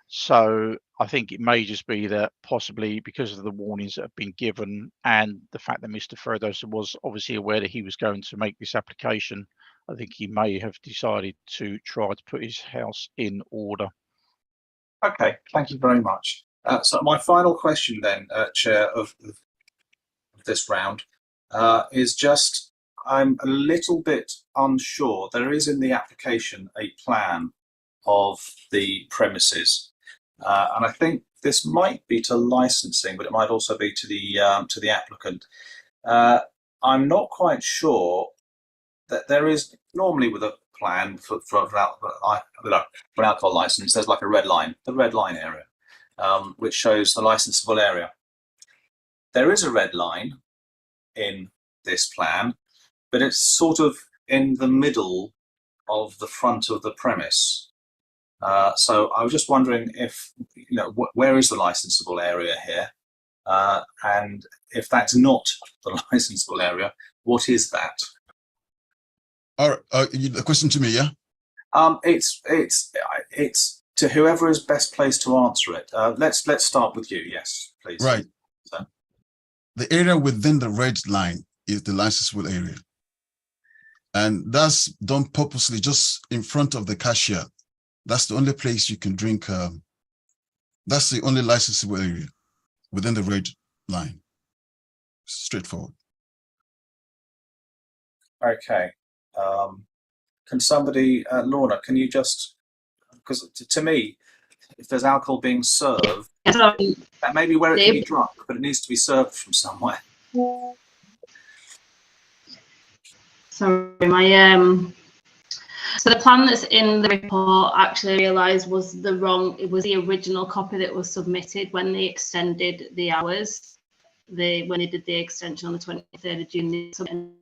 Speaker 7: So I think it may just be that possibly because of the warnings that have been given and the fact that Mr. Ferdosa was obviously aware that he was going to make this application, I think he may have decided to try to put his house in order.
Speaker 3: Okay, thank you very much. So my final question then, Chair, of this round is just, I'm a little bit unsure. There is in the application a plan of the premises, and I think this might be to licensing, but it might also be to the applicant. I'm not quite sure that there is normally with a plan for an alcohol license. There's like a red line, the red line area, which shows the licensable area. There is a red line in this plan, but it's sort of in the middle of the front of the premise. So I was just wondering if, where is the licensable area here? And if that's not the licensable area, what is that?
Speaker 4: A question to me, yeah?
Speaker 3: It's to whoever is best placed to answer it. Let's start with you. Yes, please.
Speaker 4: Right.
Speaker 3: So.
Speaker 4: The area within the red line is the licensable area, and that's done purposely just in front of the cashier. That's the only place you can drink. That's the only licensable area within the red line. Straightforward.
Speaker 3: Okay. Can somebody, Lorna, can you just, because to me, if there's alcohol being served, that may be where it can be drunk, but it needs to be served from somewhere.
Speaker 5: Sorry, so the plan that's in the report, actually realised was it was the original copy that was submitted when they extended the hours. When they did the extension on the 23rd of June, they submitted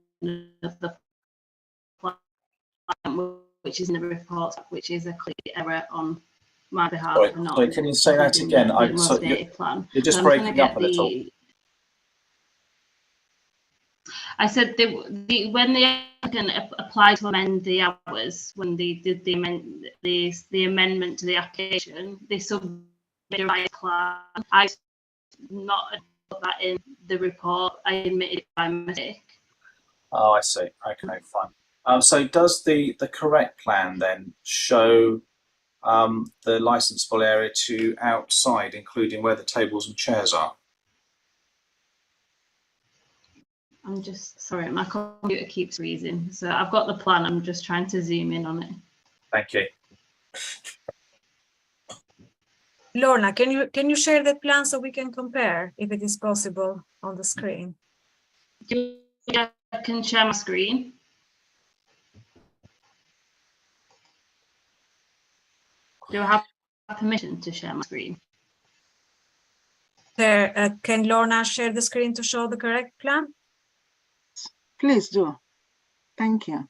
Speaker 5: the plan, which is in the report, which is a clear error on my behalf.
Speaker 3: Sorry, can you say that again? You're just breaking up a little.
Speaker 5: I said when the applicant applied to amend the hours, when they did the amendment to the application, they submitted a right plan. I not put that in the report. I admitted it by mistake.
Speaker 3: Oh, I see. Okay, fine. So does the correct plan then show the licensable area to outside, including where the tables and chairs are?
Speaker 5: I'm just sorry, my computer keeps freezing. So I've got the plan. I'm just trying to zoom in on it.
Speaker 3: Thank you.
Speaker 6: Lorna, can you share that plan so we can compare, if it is possible, on the screen?
Speaker 5: I can share my screen. Do I have permission to share my screen?
Speaker 6: Can Lorna share the screen to show the correct plan?
Speaker 1: Please do. Thank you.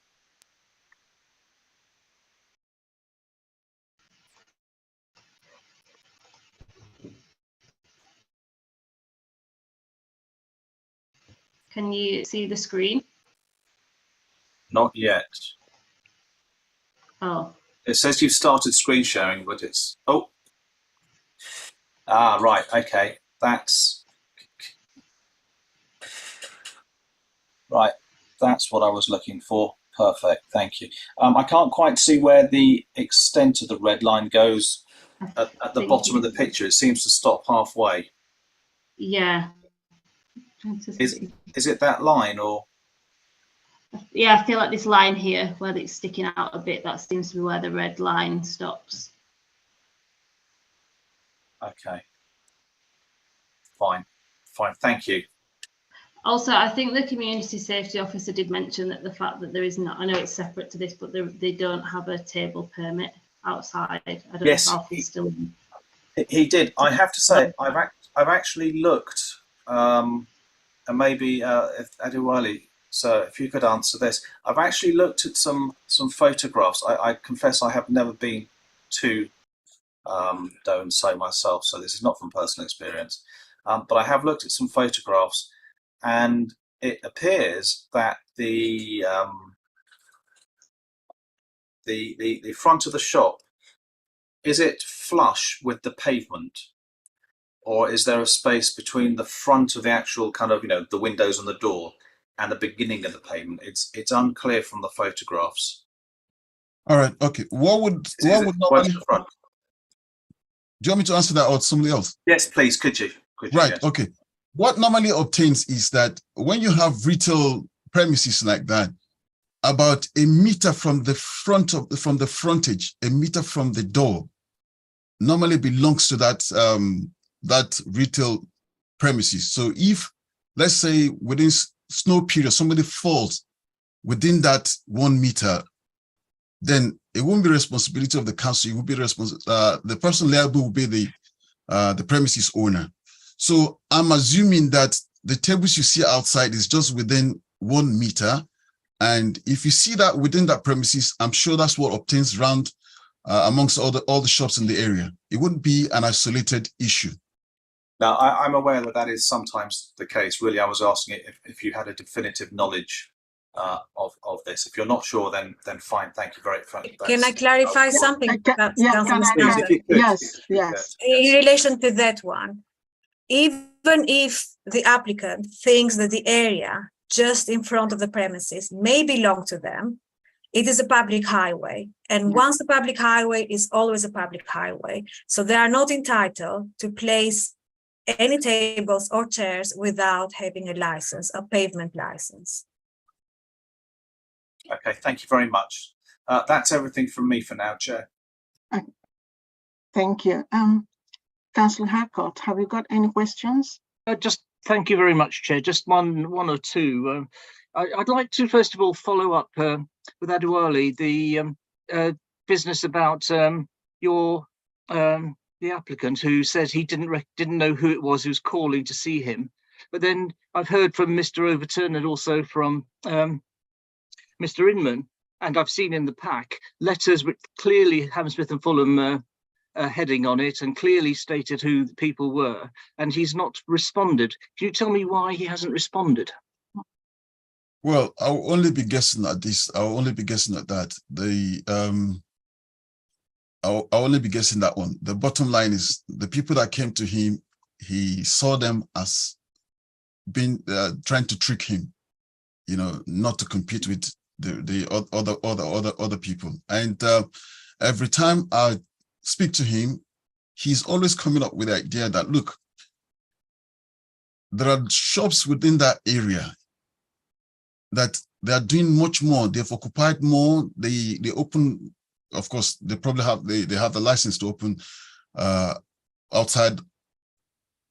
Speaker 5: Can you see the screen?
Speaker 3: Not yet.
Speaker 5: Oh,
Speaker 3: It says you've started screen sharing, but it's, oh. Ah, right, okay. That's, right, that's what I was looking for. Perfect, thank you. I can't quite see where the extent of the red line goes at the bottom of the picture. It seems to stop halfway.
Speaker 5: yeah.
Speaker 3: Is it that line or?
Speaker 5: Yeah, I feel like this line here, where it's sticking out a bit, that seems to be where the red line stops.
Speaker 3: Okay. Fine, thank you.
Speaker 5: Also, I think the community safety officer did mention that the fact that there is not, I know it's separate to this, but they don't have a table permit outside. I don't
Speaker 3: Yes,
Speaker 5: know if Alfie's still in.
Speaker 3: He did. I have to say, I've actually looked, and maybe if Adewale, so if you could answer this, I've actually looked at some photographs. I confess I have never been to Doe So myself, so this is not from personal experience, but I have looked at some photographs, and it appears that the front of the shop, is it flush with the pavement, or is there a space between the front of the actual kind of, the windows and the door and the beginning of the pavement? It's unclear from the photographs.
Speaker 4: All right. Okay. What would normally?
Speaker 3: The front?
Speaker 4: Do you want me to answer that or somebody else?
Speaker 3: Yes, please. Could you?
Speaker 4: Right.
Speaker 3: Yes.
Speaker 4: Okay. What normally obtains is that when you have retail premises like that, about a meter from the frontage, a meter from the door, normally belongs to that retail premises. So if, let's say, within snow period, somebody falls within that 1 meter, then it won't be responsibility of the council. It will be the person liable will be the premises owner. So I'm assuming that the tables you see outside is just within 1 meter. And if you see that within that premises, I'm sure that's what obtains round amongst all the shops in the area. It wouldn't be an isolated issue.
Speaker 3: Now, I'm aware that is sometimes the case. Really, I was asking it if you had a definitive knowledge of this. If you're not sure, then fine. Thank you very much.
Speaker 6: Can I clarify something?
Speaker 1: Yes.
Speaker 6: In relation to that one, even if the applicant thinks that the area just in front of the premises may belong to them, it is a public highway. And once the public highway is always a public highway. So they are not entitled to place any tables or chairs without having a license, a pavement license.
Speaker 3: Okay, thank you very much. That's everything from me for now, Chair.
Speaker 1: Thank you. Councillor Harcourt, have you got any questions?
Speaker 12: Just thank you very much, Chair. Just one or two. I'd like to first of all follow up with Adewale the business about the applicant who said he didn't know who it was who was calling to see him. But then I've heard from Mr. Overton and also from Mr. Inman, and I've seen in the pack letters with clearly Hammersmith and Fulham heading on it and clearly stated who the people were, and he's not responded. Can you tell me why he hasn't responded?
Speaker 4: Well, I'll only be guessing at this. I'll only be guessing at that. I'll only be guessing that one. The bottom line is the people that came to him, he saw them as being trying to trick him, not to compete with the other people. And every time I speak to him, he's always coming up with the idea that, look, there are shops within that area that they are doing much more. They've occupied more. They open, of course, they probably have they have the license to open outside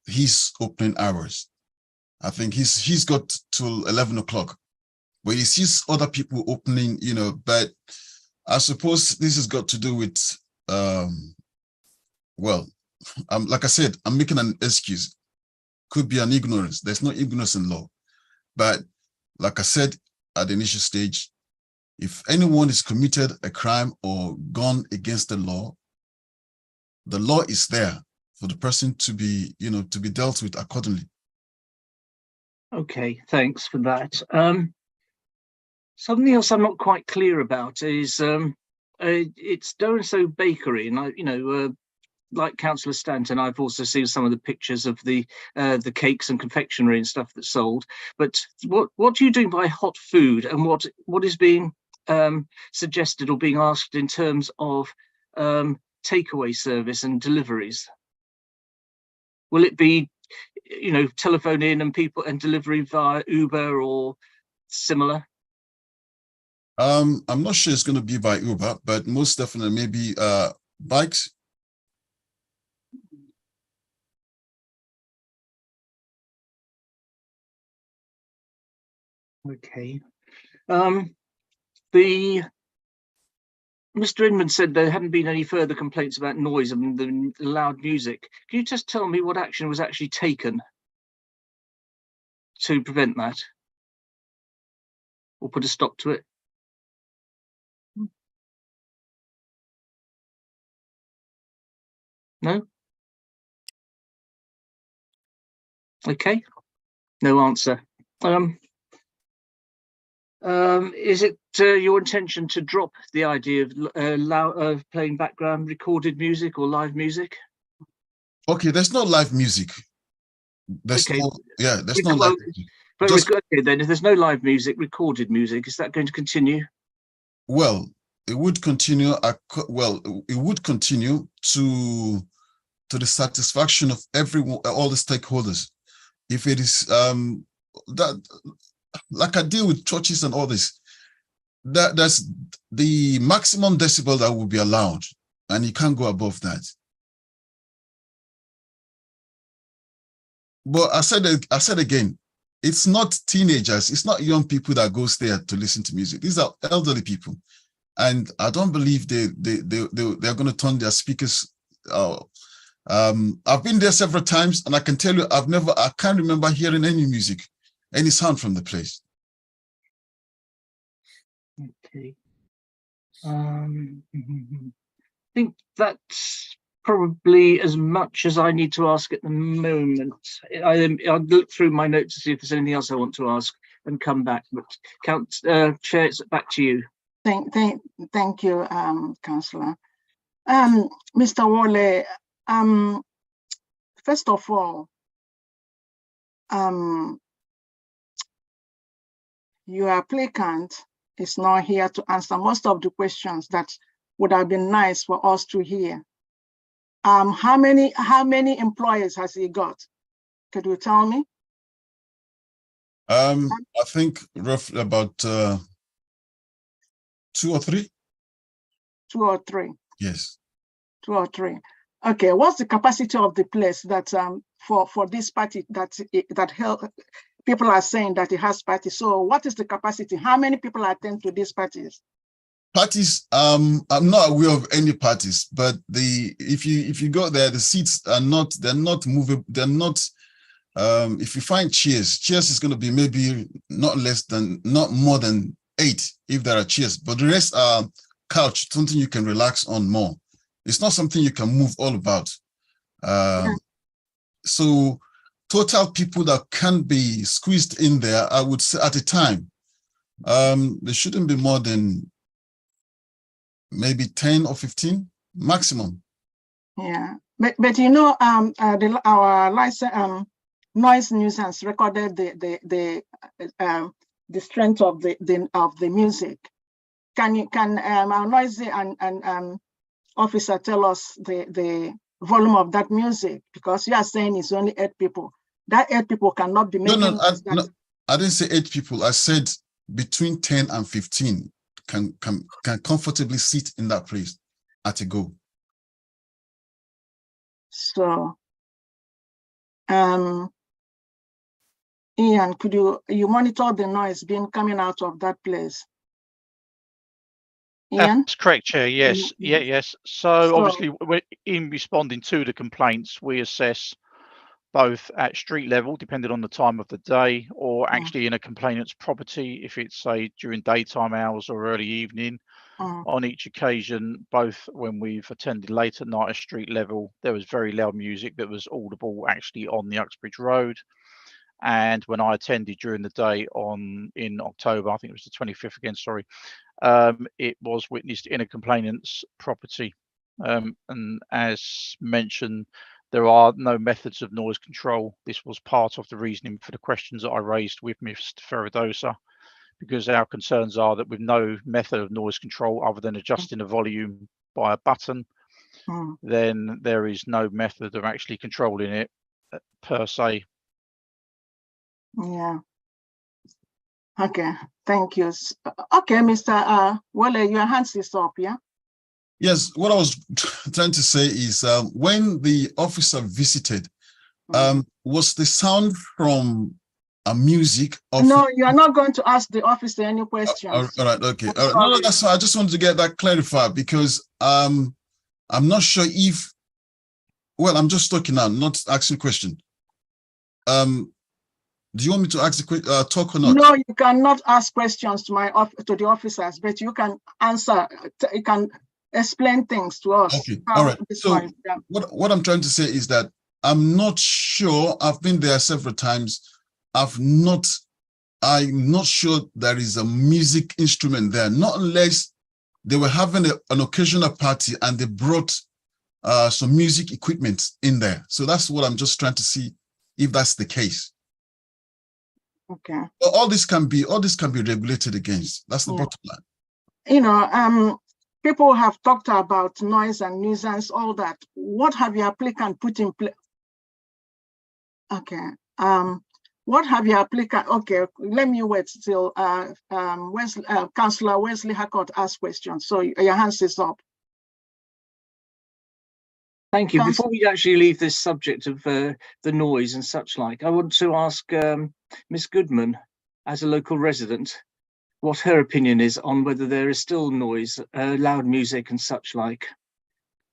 Speaker 4: his opening hours. I think he's got till 11 o'clock, but he sees other people opening, but I suppose this has got to do with well, like I said, I'm making an excuse. Could be an ignorance. There's no ignorance in law. But like I said at the initial stage, if anyone has committed a crime or gone against the law is there for the person to be, to be dealt with accordingly.
Speaker 12: Okay, thanks for that. Something else I'm not quite clear about is it's So Bakery, and like Councillor Stanton, I've also seen some of the pictures of the cakes and confectionery and stuff that's sold. But what do you do by hot food, and what is being suggested or being asked in terms of takeaway service and deliveries? Will it be, telephone in and people and delivery via Uber or similar?
Speaker 4: I'm not sure it's going to be by Uber, but most definitely maybe bikes.
Speaker 12: Okay. Mr. Inman said there hadn't been any further complaints about noise and the loud music. Can you just tell me what action was actually taken to prevent that or put a stop to it? No? Okay. No answer. Is it your intention to drop the idea of playing background recorded music or live music?
Speaker 4: Okay, there's no live music. There's
Speaker 12: Okay.
Speaker 4: there's no live music.
Speaker 12: Okay, then if there's no live music, recorded music, is that going to continue?
Speaker 4: Well, it would continue. It would continue to the satisfaction of everyone, all the stakeholders. If it is that, like I deal with churches and all this, that's the maximum decibel that will be allowed, and you can't go above that. But I said again, it's not teenagers, it's not young people that goes there to listen to music. These are elderly people, and I don't believe they're going to turn their speakers. I've been there several times, and I can tell you, I can't remember hearing any music, any sound from the place.
Speaker 12: Okay. I think that's probably as much as I need to ask at the moment. I'll look through my notes to see if there's anything else I want to ask and come back. But Chair, it's back to you.
Speaker 1: Thank you, Councillor. Mr. Wole, first of all, your applicant is not here to answer most of the questions that would have been nice for us to hear. How many employees has he got? Could you tell me?
Speaker 4: I think roughly about 2 or 3.
Speaker 1: 2 or 3.
Speaker 4: Yes.
Speaker 1: 2 or 3. Okay. What's the capacity of the place that for this party that help? People are saying that it has parties. So what is the capacity? How many people attend to these parties?
Speaker 4: Parties, I'm not aware of any parties, but if you go there, the seats they're not movable, they're not. If you find chairs is going to be maybe not more than 8 if there are chairs, but the rest are couch, something you can relax on more. It's not something you can move all about. So total people that can be squeezed in there, I would say at a time, there shouldn't be more than maybe 10 or 15 maximum.
Speaker 1: Yeah, but you know, our license noise nuisance recorded the strength of the music. Can our noise and officer tell us the volume of that music? Because you are saying it's only 8 people. That 8 people cannot be making.
Speaker 4: No, I didn't say 8 people. I said between 10 and 15 can comfortably sit in that place at a go.
Speaker 1: So, Ian, could you monitor the noise coming out of that place? Ian?
Speaker 7: That's correct, Chair. Yes, yes. So obviously, in responding to the complaints, we assess both at street level, depending on the time of the day, or actually in a complainant's property, if it's, say, during daytime hours or early evening. On each occasion, both when we've attended late at night at street level, there was very loud music that was audible actually on the Uxbridge Road. And when I attended during the day in October, I think it was the 25th again, sorry, it was witnessed in a complainant's property. And as mentioned, there are no methods of noise control. This was part of the reasoning for the questions that I raised with Mr. Ferradosa, because our concerns are that with no method of noise control other than adjusting the volume by a button, then there is no method of actually controlling it per se.
Speaker 1: Yeah. Okay, thank you. Okay, Mr. Wale, your hands is up, yeah?
Speaker 4: Yes, what I was trying to say is when the officer visited, was the sound from a music of...
Speaker 1: No, you are not going to ask the officer any questions.
Speaker 4: All right, okay. No, that's why I just wanted to get that clarified, because I'm not sure if... Well, I'm just talking now, not asking a question. Do you want me to ask the talk or not?
Speaker 1: No, you cannot ask questions to the officers, but you can answer. You can explain things to us.
Speaker 4: Okay, all right. So what I'm trying to say is that I'm not sure. I've been there several times. I'm not sure there is a music instrument there, not unless they were having an occasional party and they brought some music equipment in there. So that's what I'm just trying to see if that's the case.
Speaker 1: Okay.
Speaker 4: All this can be regulated against. That's the bottom line.
Speaker 1: You know, people have talked about noise and nuisance, all that. What have your applicant put in place? Okay. What have your applicant? Okay, let me wait till Councillor Wesley Harcourt asks questions. So your hands is up.
Speaker 12: Thank you. Before we actually leave this subject of the noise and such like, I want to ask Miss Goodman, as a local resident, what her opinion is on whether there is still noise, loud music and such like.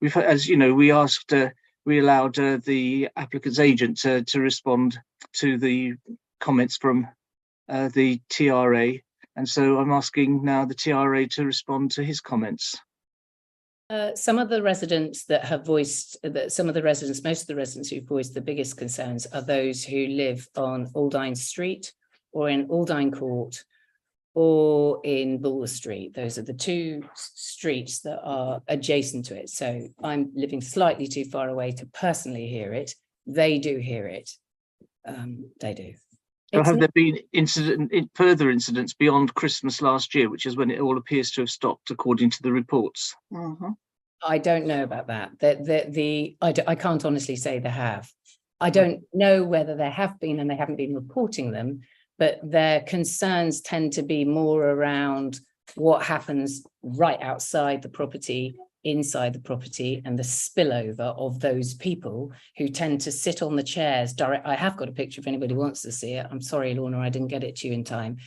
Speaker 12: We've, as you know, we allowed the applicant's agent to respond to the comments from the TRA, and so I'm asking now the TRA to respond to his comments.
Speaker 9: Some of the residents that have voiced, most of the residents who've voiced the biggest concerns are those who live on Aldine Street or in Aldine Court or in Bulwer Street. Those are the two streets that are adjacent to it. So I'm living slightly too far away to personally hear it. They do hear it. They do.
Speaker 12: So have there been further incidents beyond Christmas last year, which is when it all appears to have stopped, according to the reports?
Speaker 9: I don't know about that. I can't honestly say there have. I don't know whether there have been and they haven't been reporting them, but their concerns tend to be more around what happens right outside the property, inside the property, and the spillover of those people who tend to sit on the chairs. I have got a picture if anybody wants to see it. I'm sorry, Lorna, I didn't get it to you in time.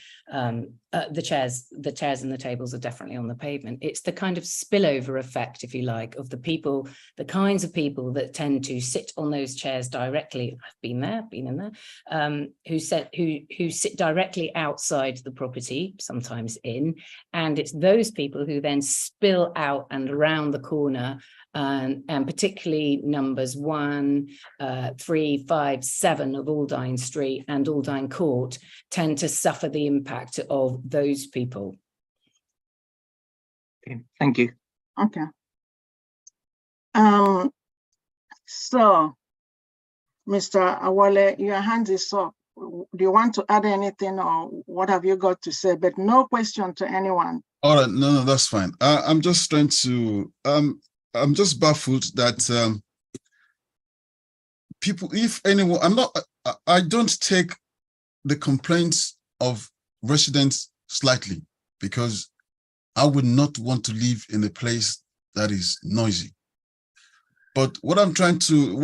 Speaker 9: The chairs and the tables are definitely on the pavement. It's the kind of spillover effect, if you like, of the people, the kinds of people that tend to sit on those chairs directly. I've been there, been in there, who sit directly outside the property, sometimes in, and it's those people who then spill out and around the corner, and particularly numbers 1, 3, 5, 7 of Aldine Street and Aldine Court tend to suffer the impact of those people.
Speaker 12: Okay, thank you.
Speaker 1: Okay. So, Mr. Awale, your hand is up. Do you want to add anything, or what have you got to say? But no question to anyone.
Speaker 4: All right, no, that's fine. I'm just trying to, I'm just baffled that people, if anyone, I don't take the complaints of residents slightly, because I would not want to live in a place that is noisy. But what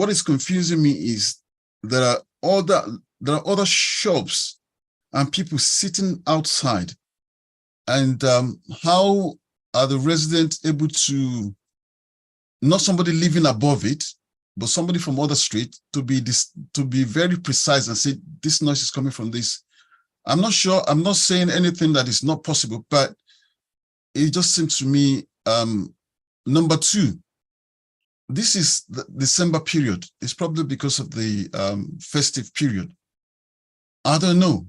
Speaker 4: is confusing me is there are other shops and people sitting outside. And how are the residents able to, not somebody living above it, but somebody from other street, to be very precise and say this noise is coming from this? I'm not sure. I'm not saying anything that is not possible, but it just seems to me. Number 2, this is the December period. It's probably because of the festive period. I don't know.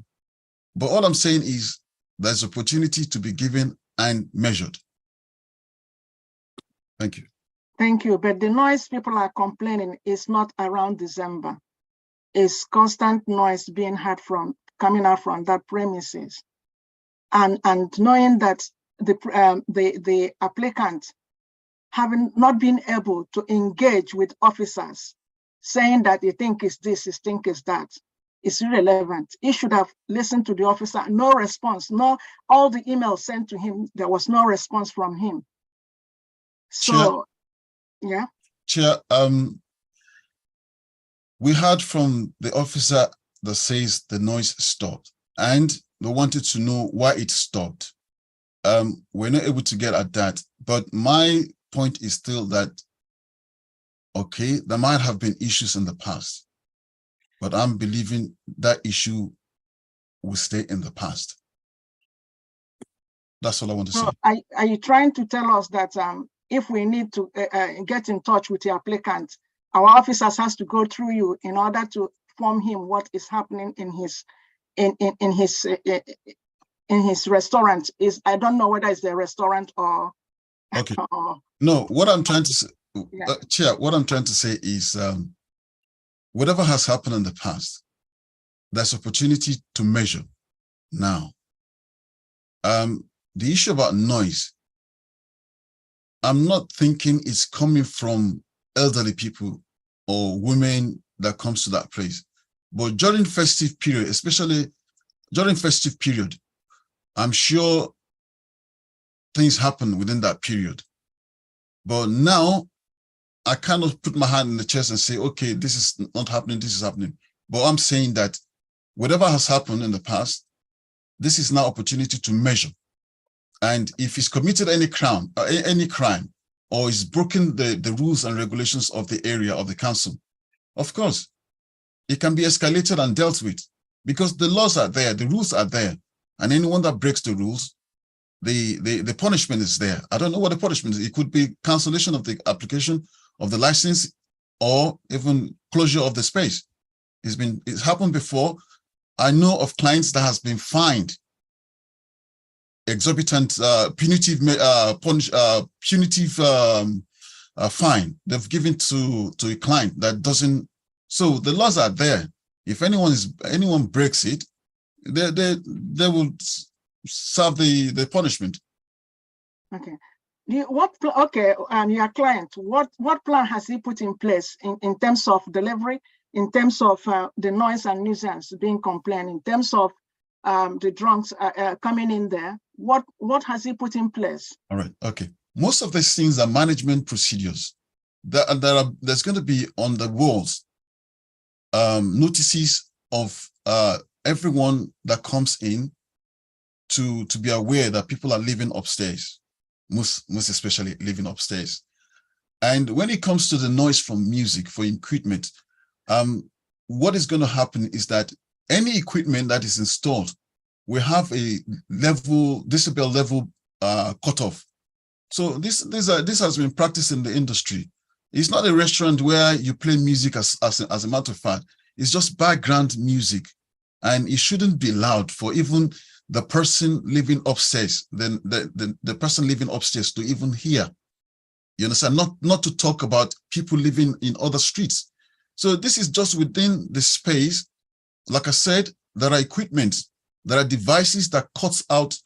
Speaker 4: But all I'm saying is there's opportunity to be given and measured. Thank you.
Speaker 1: Thank you. But the noise people are complaining is not around December. It's constant noise being heard coming out from that premises. And knowing that the applicant having not been able to engage with officers, saying that you think it's this, you think it's that, is irrelevant. He should have listened to the officer. No response. No, all the emails sent to him, there was no response from him. So, yeah.
Speaker 4: Chair, we heard from the officer that says the noise stopped, and they wanted to know why it stopped. We're not able to get at that, but my point is still that, okay, there might have been issues in the past, but I'm believing that issue will stay in the past. That's all I want to say.
Speaker 1: Are you trying to tell us that if we need to get in touch with the applicant, our officers has to go through you in order to inform him what is happening in his restaurant? I don't know whether it's a restaurant or.
Speaker 4: Okay. No, what I'm trying to say, Chair, what I'm trying to say is whatever has happened in the past, there's opportunity to measure now. The issue about noise, I'm not thinking it's coming from elderly people or women that comes to that place. But during festive period, especially during festive period, I'm sure things happen within that period. But now I cannot put my hand in the chest and say, okay, this is not happening, this is happening. But I'm saying that whatever has happened in the past, this is now opportunity to measure. And if he's committed any crime, or is broken the rules and regulations of the area of the council, of course, it can be escalated and dealt with, because the laws are there, the rules are there, and anyone that breaks the rules, the punishment is there. I don't know what the punishment is. It could be cancellation of the application of the license, or even closure of the space. It's happened before. I know of clients that has been fined exorbitant punitive fine they've given to a client that doesn't. So the laws are there. If anyone breaks it, they will serve the punishment.
Speaker 1: Okay. Your client, what plan has he put in place in terms of delivery, in terms of the noise and nuisance being complained, in terms of the drunks coming in there? What has he put in place? All right. Okay. Most of these things are management procedures. There's going to be on the walls notices of everyone that comes in to be aware that people are living upstairs, most especially living upstairs. And when it comes to the noise from music for equipment, what is going to happen is that any equipment that is installed will have a decibel level cutoff. So this has been practiced in the industry. It's not a restaurant where you play music as a matter of fact. It's just background music, and it shouldn't be loud for even the person living upstairs, then the person living upstairs to even hear. You understand? Not to talk about people living in other streets. So this is just within the space. Like I said, there are equipment, there are devices that cuts out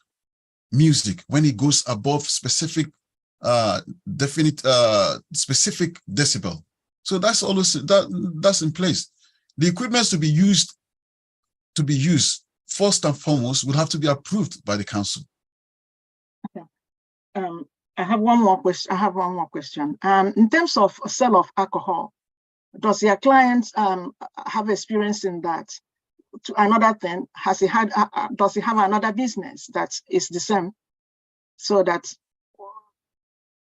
Speaker 1: music when it goes above specific specific decibel. So that's always that's in place. The equipment to be used first and foremost would have to be approved by the council. Okay. I have one more question. In terms of sale of alcohol, does your client have experience in that? To another thing, does he have another business that is the same, so that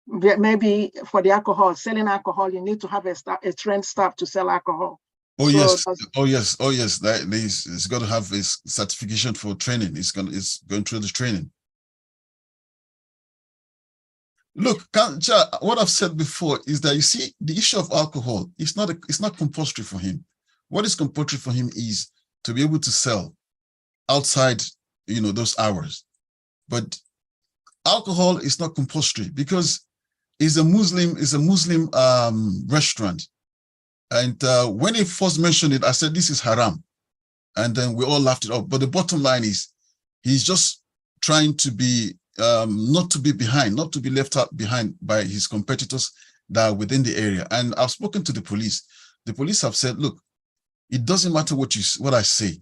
Speaker 1: maybe for the alcohol, selling alcohol, you need to have a trained staff to sell alcohol? Oh, so yes. It's got to have his certification for training. It's going through the training. Look, what I've said before is that, you see, the issue of alcohol is not compulsory for him. What is compulsory for him is
Speaker 4: to be able to sell outside, those hours. But alcohol is not compulsory because it's a Muslim restaurant. And when he first mentioned it, I said, this is haram. And then we all laughed it off. But the bottom line is, he's just trying to be, not to be behind, not to be left out behind by his competitors that are within the area. And I've spoken to the police. The police have said, look, it doesn't matter what I say.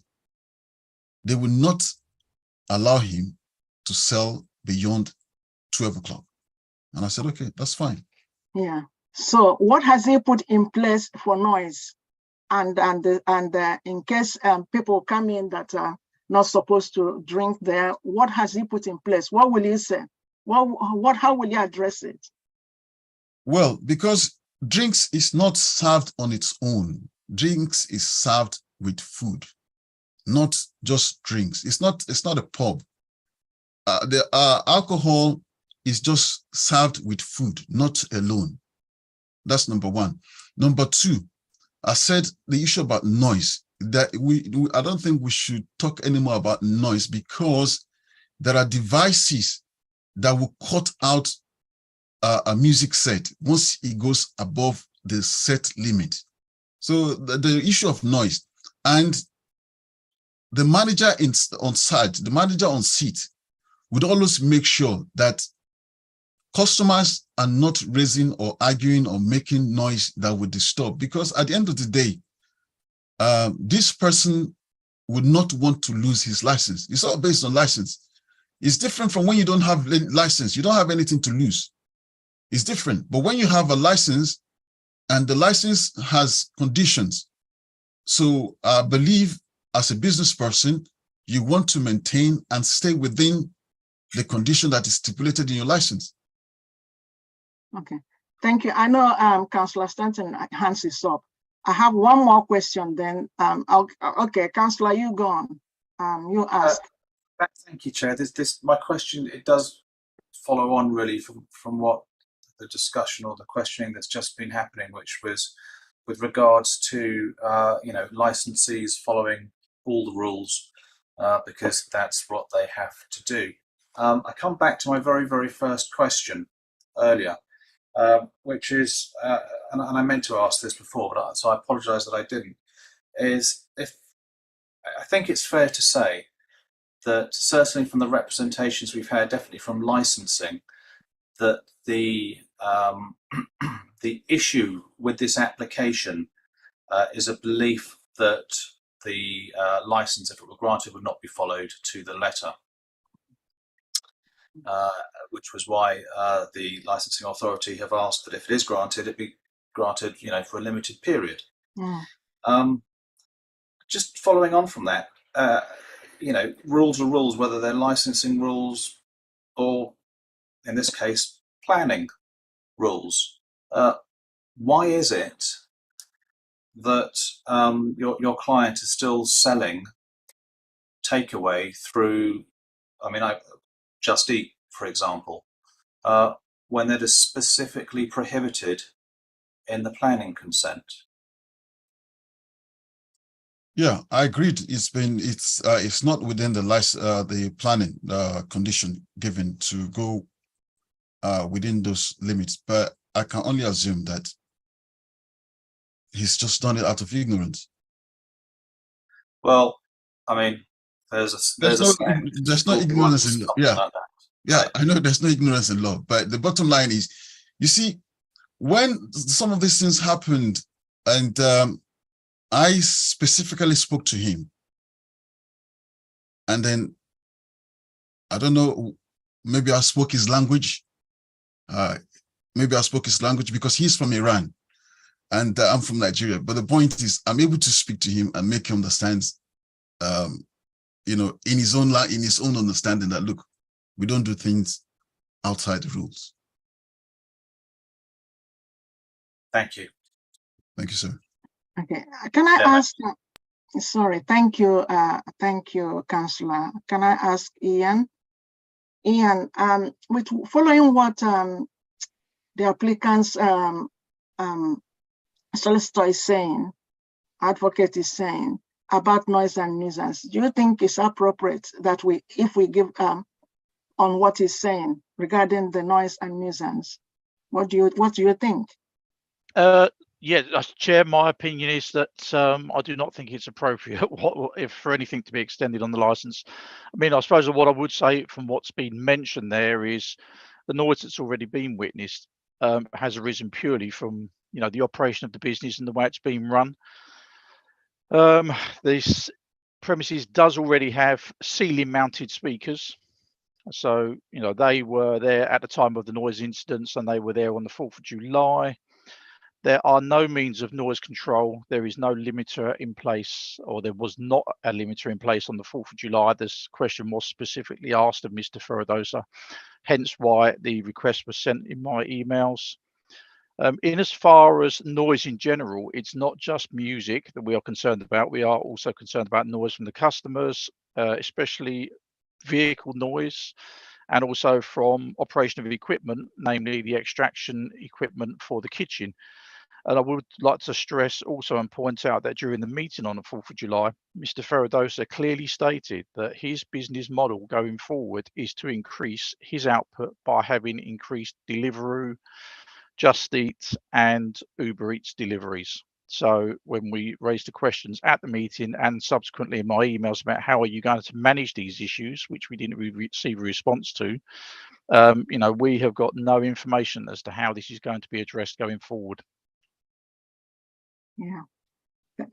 Speaker 4: They will not allow him to sell beyond 12 o'clock. And I said, okay, that's fine.
Speaker 1: Yeah. So what has he put in place for noise? And in case people come in that are not supposed to drink there, what has he put in place? What will he say? How will he address it?
Speaker 4: Well, because drinks is not served on its own. Drinks is served with food, not just drinks. It's not a pub. The alcohol is just served with food, not alone. That's number one. Number two, I said the issue about noise, that I don't think we should talk anymore about noise because there are devices that will cut out a music set once it goes above the set limit. So the issue of noise, and the manager on site, the manager on seat would always make sure that customers are not raising or arguing or making noise that would disturb, because at the end of the day, this person would not want to lose his license. It's all based on license. It's different from when you don't have license. You don't have anything to lose. It's different. But when you have a license and the license has conditions, so I believe as a business person, you want to maintain and stay within the condition that is stipulated in your license.
Speaker 1: Okay, thank you. I know Councillor Stanton hands is up. I have one more question then. Okay, Councillor, you go on. You ask.
Speaker 3: Thank you, Chair. My question, it does follow on really from what the discussion or the questioning that's just been happening, which was with regards to licensees following all the rules because that's what they have to do. I come back to my very, very first question earlier, which is, and I meant to ask this before, but so I apologise that I didn't, is if I think it's fair to say that certainly from the representations we've had, definitely from licensing, that the the issue with this application is a belief that the license, if it were granted, would not be followed to the letter, which was why the licensing authority have asked that if it is granted, it be granted, for a limited period. Yeah. Just following on from that, rules are rules, whether they're licensing rules or, in this case, planning rules. Why is it that your client is still selling takeaway through, Just Eat, for example, when that is specifically prohibited in the planning consent?
Speaker 4: Yeah, I agreed. It's not within the planning condition given to go within those limits, but I can only assume that he's just done it out of ignorance.
Speaker 3: Well, there's no
Speaker 4: ignorance in law. Yeah,
Speaker 3: like
Speaker 4: yeah, I know there's no ignorance in law, but the bottom line is, you see, when some of these things happened, and I specifically spoke to him, and then I don't know, maybe I spoke his language. Maybe I spoke his language because he's from Iran and I'm from Nigeria. But the point is, I'm able to speak to him and make him understand, in his own understanding that, look, we don't do things outside the rules.
Speaker 3: Thank you.
Speaker 4: Thank you, sir.
Speaker 1: Okay, can I ask? Sorry, thank you, Councillor. Can I ask Ian? Ian, with following what the applicant's solicitor is saying, advocate is saying, about noise and nuisance. Do you think it's appropriate that if we give on what he's saying regarding the noise and nuisance? What do you think?
Speaker 7: Yeah, Chair, my opinion is that I do not think it's appropriate if for anything to be extended on the licence. I mean, I suppose what I would say from what's been mentioned there is the noise that's already been witnessed has arisen purely from the operation of the business and the way it's been run. This premises does already have ceiling-mounted speakers. So, they were there at the time of the noise incidents and they were there on the 4th of July. There are no means of noise control. There is no limiter in place, or there was not a limiter in place on the 4th of July. This question was specifically asked of Mr. Ferradosa, hence why the request was sent in my emails. In as far as noise in general, it's not just music that we are concerned about. We are also concerned about noise from the customers, especially vehicle noise, and also from operation of equipment, namely the extraction equipment for the kitchen. And I would like to stress also and point out that during the meeting on the 4th of July, Mr. Ferradosa clearly stated that his business model going forward is to increase his output by having increased Deliveroo, Just Eat and Uber Eats deliveries. So when we raised the questions at the meeting and subsequently in my emails about how are you going to manage these issues, which we didn't receive a response to, we have got no information as to how this is going to be addressed going forward.
Speaker 1: Yeah,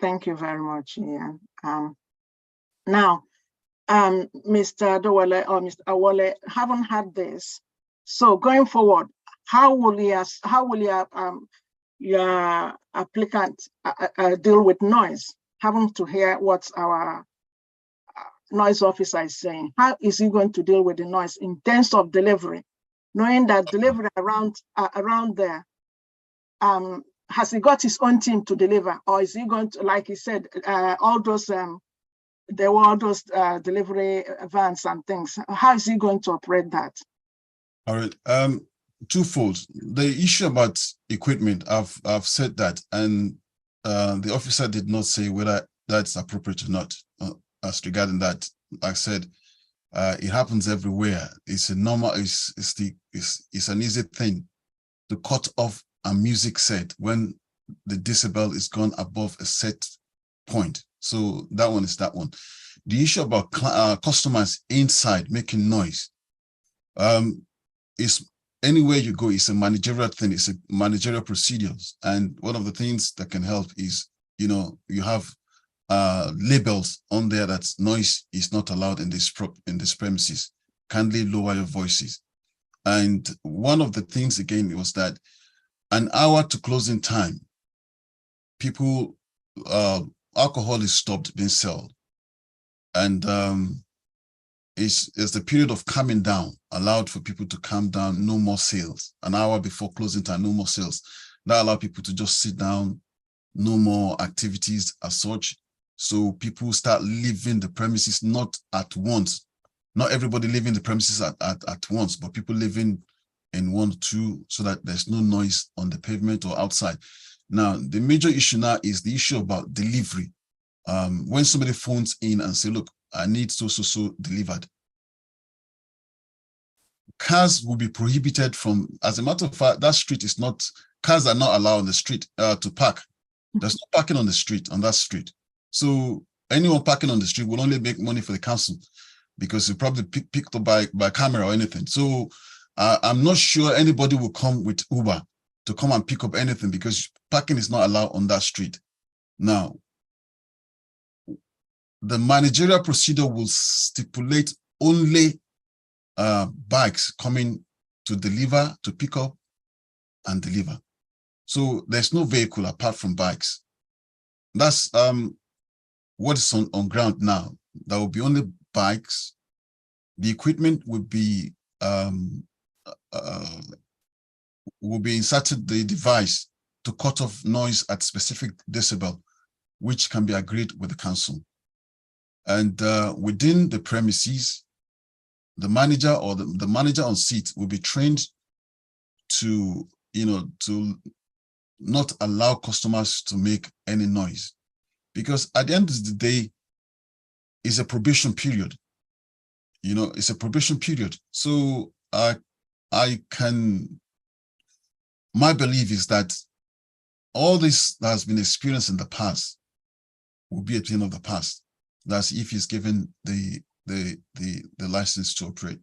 Speaker 1: thank you very much, Ian. Now, Mr. Adewale or Mr. Awole haven't had this. So going forward, how will your applicant deal with noise? Having to hear what our noise officer is saying. How is he going to deal with the noise in terms of delivery, knowing that delivery around there, has he got his own team to deliver, or is he going to, like he said, all those there were all those delivery vans and things? How is he going to operate that?
Speaker 4: All right. Twofold. The issue about equipment, I've said that, and the officer did not say whether that's appropriate or not. As regarding that, like I said, it happens everywhere. It's a normal. It's an easy thing to cut off a music set when the decibel is gone above a set point. So that one is that one. The issue about customers inside making noise, is anywhere you go, it's a managerial thing, it's a managerial procedures. And one of the things that can help is, you have labels on there that noise is not allowed in this premises. Kindly lower your voices. And one of the things again was that an hour to closing time, people, alcohol is stopped being sold. And it's the period of calming down, allowed for people to calm down, no more sales. An hour before closing time, no more sales. That allows people to just sit down, no more activities as such. So people start leaving the premises not at once. Not everybody leaving the premises at once, but people living in 1 or 2 so that there's no noise on the pavement or outside. Now, the major issue now is the issue about delivery. When somebody phones in and say, look, I need so delivered, cars will be prohibited from, as a matter of fact, that street is not, cars are not allowed on the street to park. There's no parking on the street, on that street. So anyone parking on the street will only make money for the council because it's probably picked up by camera or anything. So I'm not sure anybody will come with Uber to come and pick up anything because parking is not allowed on that street. Now, the managerial procedure will stipulate only bikes coming to deliver, to pick up and deliver. So there's no vehicle apart from bikes. That's what is on ground now. There will be only bikes. The equipment will be inserted the device to cut off noise at specific decibel, which can be agreed with the council. And within the premises, the manager or the manager on seat will be trained to, to not allow customers to make any noise. because at the end of the day, it's a probation period. You know, it's a probation period. So my belief is that all this that has been experienced in the past will be a thing of the past. That's if he's given the license to operate.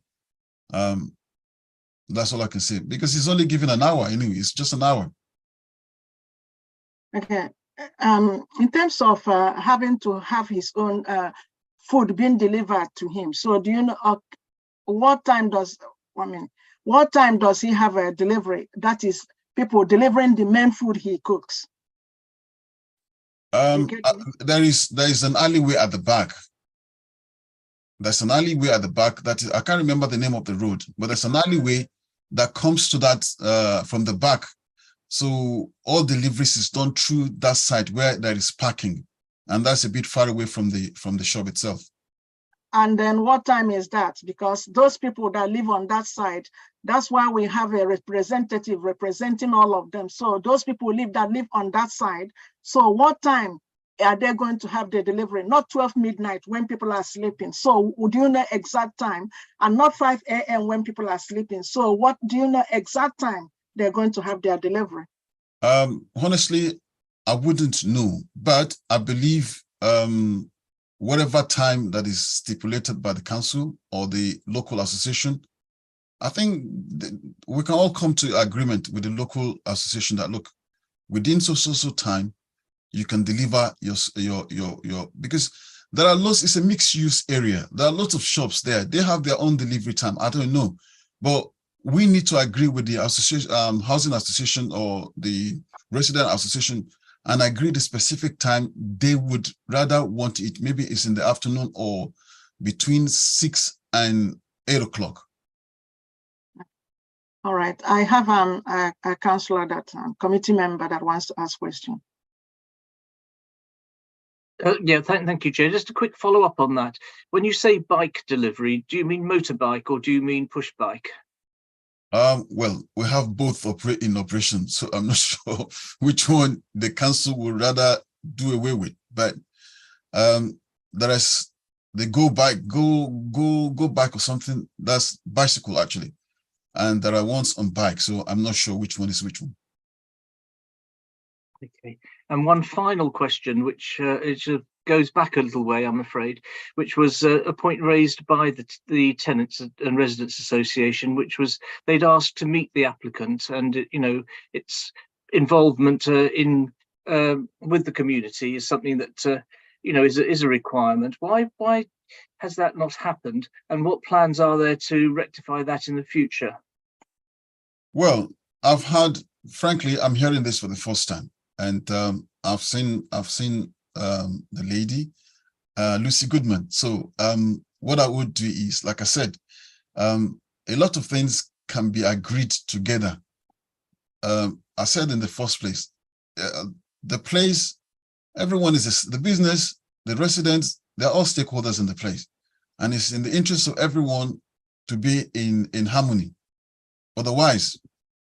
Speaker 4: That's all I can say, because he's only given an hour anyway. It's just an hour.
Speaker 1: Okay. In terms of having to have his own food being delivered to him, so do you know what time does he have a delivery? That is, people delivering the main food he cooks.
Speaker 4: There is an alleyway at the back. There's an alleyway at the back that is, I can't remember the name of the road, but there's an alleyway that comes to that from the back. So all deliveries is done through that side where there is parking, and that's a bit far away from the shop itself.
Speaker 1: And then what time is that? Because those people that live on that side, that's why we have a representative representing all of them. So those people that live on that side. So what time are they going to have the delivery? Not 12 midnight when people are sleeping. So would you know exact time? And not 5 a.m. when people are sleeping. So what do you know exact time they're going to have their delivery?
Speaker 4: Honestly, I wouldn't know, but I believe whatever time that is stipulated by the council or the local association, I think we can all come to agreement with the local association that, look, within so time, you can deliver your because there are lots, it's a mixed use area. There are lots of shops there. They have their own delivery time. I don't know, but we need to agree with the association, housing association or the resident association, and agree the specific time they would rather want it. Maybe it's in the afternoon or between 6 and 8 o'clock.
Speaker 1: All right, I have a councillor, that committee member that wants to ask question.
Speaker 12: Yeah, thank you, Chair. Just a quick follow up on that. When you say bike delivery, do you mean motorbike or do you mean push bike?
Speaker 4: Well, we have both in operation, so I'm not sure which one the council would rather do away with. But there is the go bike or something. That's bicycle actually, and there are ones on bike. So I'm not sure which one is which one.
Speaker 12: Okay, and one final question, which goes back a little way, I'm afraid, which was a point raised by the Tenants and Residents Association, which was they'd asked to meet the applicant, and its involvement in with the community is something that is a requirement. Why has that not happened, and what plans are there to rectify that in the future?
Speaker 4: Well, frankly, I'm hearing this for the first time. And I've seen the lady, Lucy Goodman. So what I would do is, like I said, a lot of things can be agreed together. I said in the first place, the place, everyone is the business, the residents, they're all stakeholders in the place. And it's in the interest of everyone to be in harmony. Otherwise,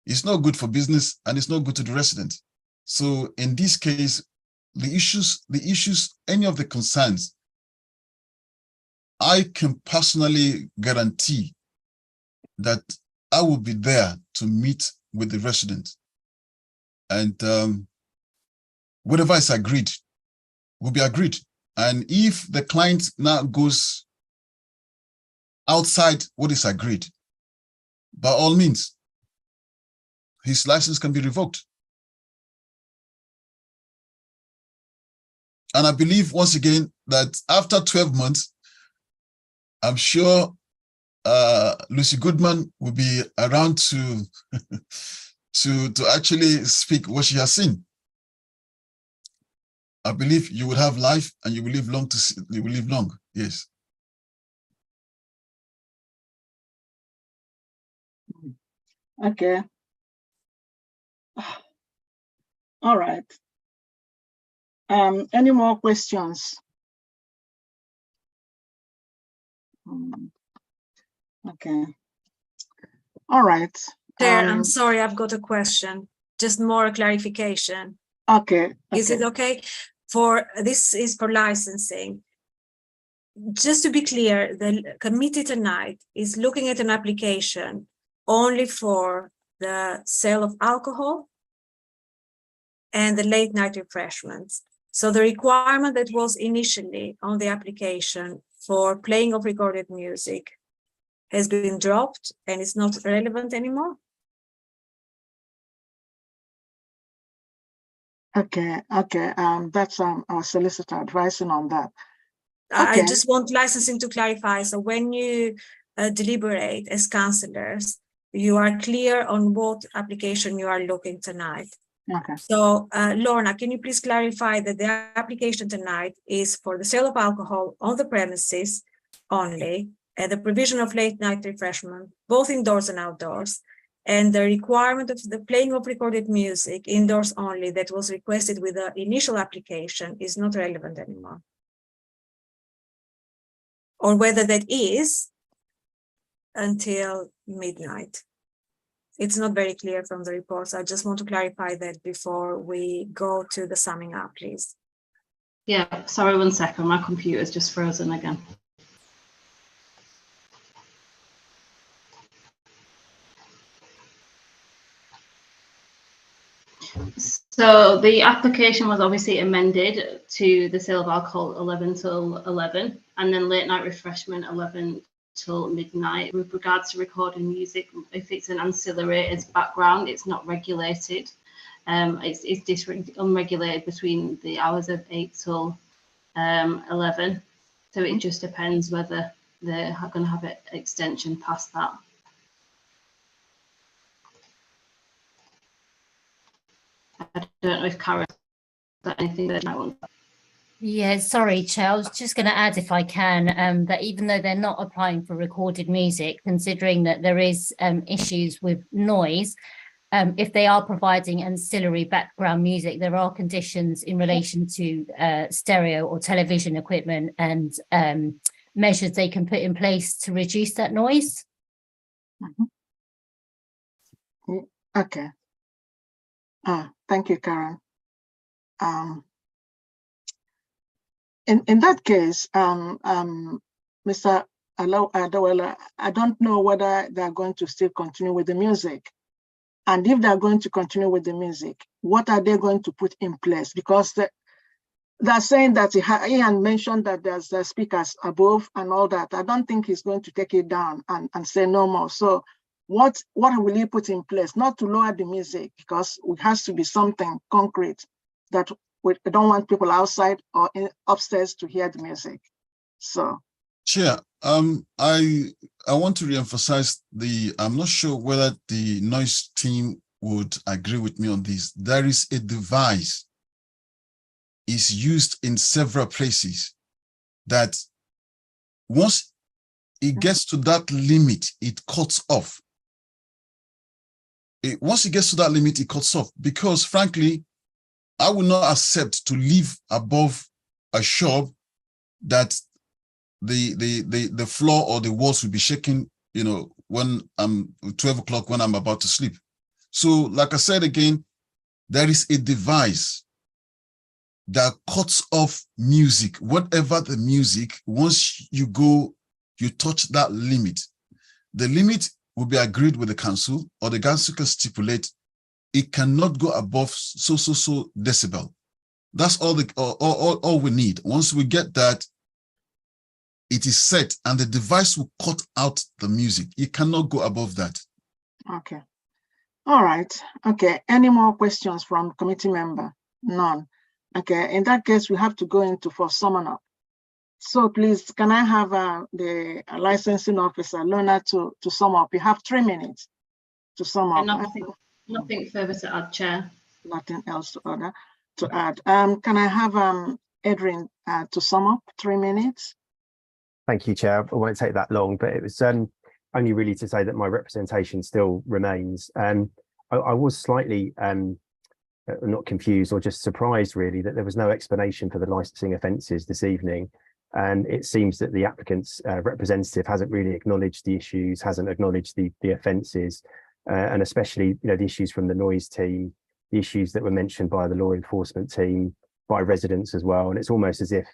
Speaker 4: it's not good for business and it's not good to the residents. So in this case, the issues, any of the concerns, I can personally guarantee that I will be there to meet with the residents. And whatever is agreed will be agreed. And if the client now goes outside what is agreed, by all means, his license can be revoked. And I believe, once again, that after 12 months, I'm sure Lucy Goodman will be around to to actually speak what she has seen. I believe you will have life and you will live long you will live long. Yes.
Speaker 1: Okay. All right. Any more questions? Okay. All right.
Speaker 6: Chair, I'm sorry, I've got a question. Just more clarification.
Speaker 1: Okay.
Speaker 6: Is it okay? this is for licensing. Just to be clear, the committee tonight is looking at an application only for the sale of alcohol and the late night refreshments. So the requirement that was initially on the application for playing of recorded music has been dropped and it's not relevant anymore.
Speaker 1: Okay. That's our solicitor advising on that.
Speaker 6: I just want licensing to clarify. So when you deliberate as councillors, you are clear on what application you are looking tonight.
Speaker 1: Okay.
Speaker 6: So Lorna, can you please clarify that the application tonight is for the sale of alcohol on the premises only, and the provision of late night refreshment, both indoors and outdoors, and the requirement of the playing of recorded music indoors only that was requested with the initial application is not relevant anymore? Or whether that is until midnight. It's not very clear from the reports. I just want to clarify that before we go to the summing up, please.
Speaker 5: Yeah, sorry, 1 second. My computer's just frozen again. So the application was obviously amended to the sale of alcohol 11 till 11, and then late night refreshment 11 till midnight. With regards to recording music, if it's an ancillary as background, it's not regulated. It's unregulated between the hours of 8 till 11. So it just depends whether they're going to have an extension past that. I don't know if Karen has anything that I want.
Speaker 13: Yeah, sorry, Chair. I was just going to add, if I can, that even though they're not applying for recorded music, considering that there is issues with noise, if they are providing ancillary background music, there are conditions in relation to stereo or television equipment and measures they can put in place to reduce that noise.
Speaker 1: Okay. Thank you, Karen. In that case, Mr. Adewale, I don't know whether they're going to still continue with the music. And if they're going to continue with the music, what are they going to put in place? Because they're saying that he had mentioned that there's the speakers above and all that. I don't think he's going to take it down and say no more. So what will he put in place? Not to lower the music, because it has to be something concrete that we don't want people outside or upstairs to hear the music. So,
Speaker 4: Chair, I want to reemphasize I'm not sure whether the noise team would agree with me on this. There is a device is used in several places that once it gets to that limit, it cuts off. Once it gets to that limit, it cuts off, because frankly, I will not accept to live above a shop that the floor or the walls will be shaking, when I'm 12 o'clock, when I'm about to sleep. So like I said again, there is a device that cuts off music, whatever the music. Once you touch that limit, the limit will be agreed with the council, or the council can stipulate it cannot go above so decibel. That's all we need. Once we get that, it is set, and the device will cut out the music. It cannot go above that.
Speaker 1: okay. All right. Okay. Any more questions from committee member? None. Okay. In that case, we have to go into for summing up. So please, can I have the licensing officer, Lorna, to sum up? You have 3 minutes to sum up.
Speaker 5: Nothing further to add, Chair.
Speaker 1: Nothing else to add. Can I have Adrian to sum up? 3 minutes.
Speaker 8: Thank you, Chair. I won't take that long, but it was only really to say that my representation still remains. I was slightly not confused or just surprised, really, that there was no explanation for the licensing offences this evening. And it seems that the applicant's representative hasn't really acknowledged the issues, hasn't acknowledged the offences, and especially the issues from the noise team, the issues that were mentioned by the law enforcement team, by residents as well. And it's almost as if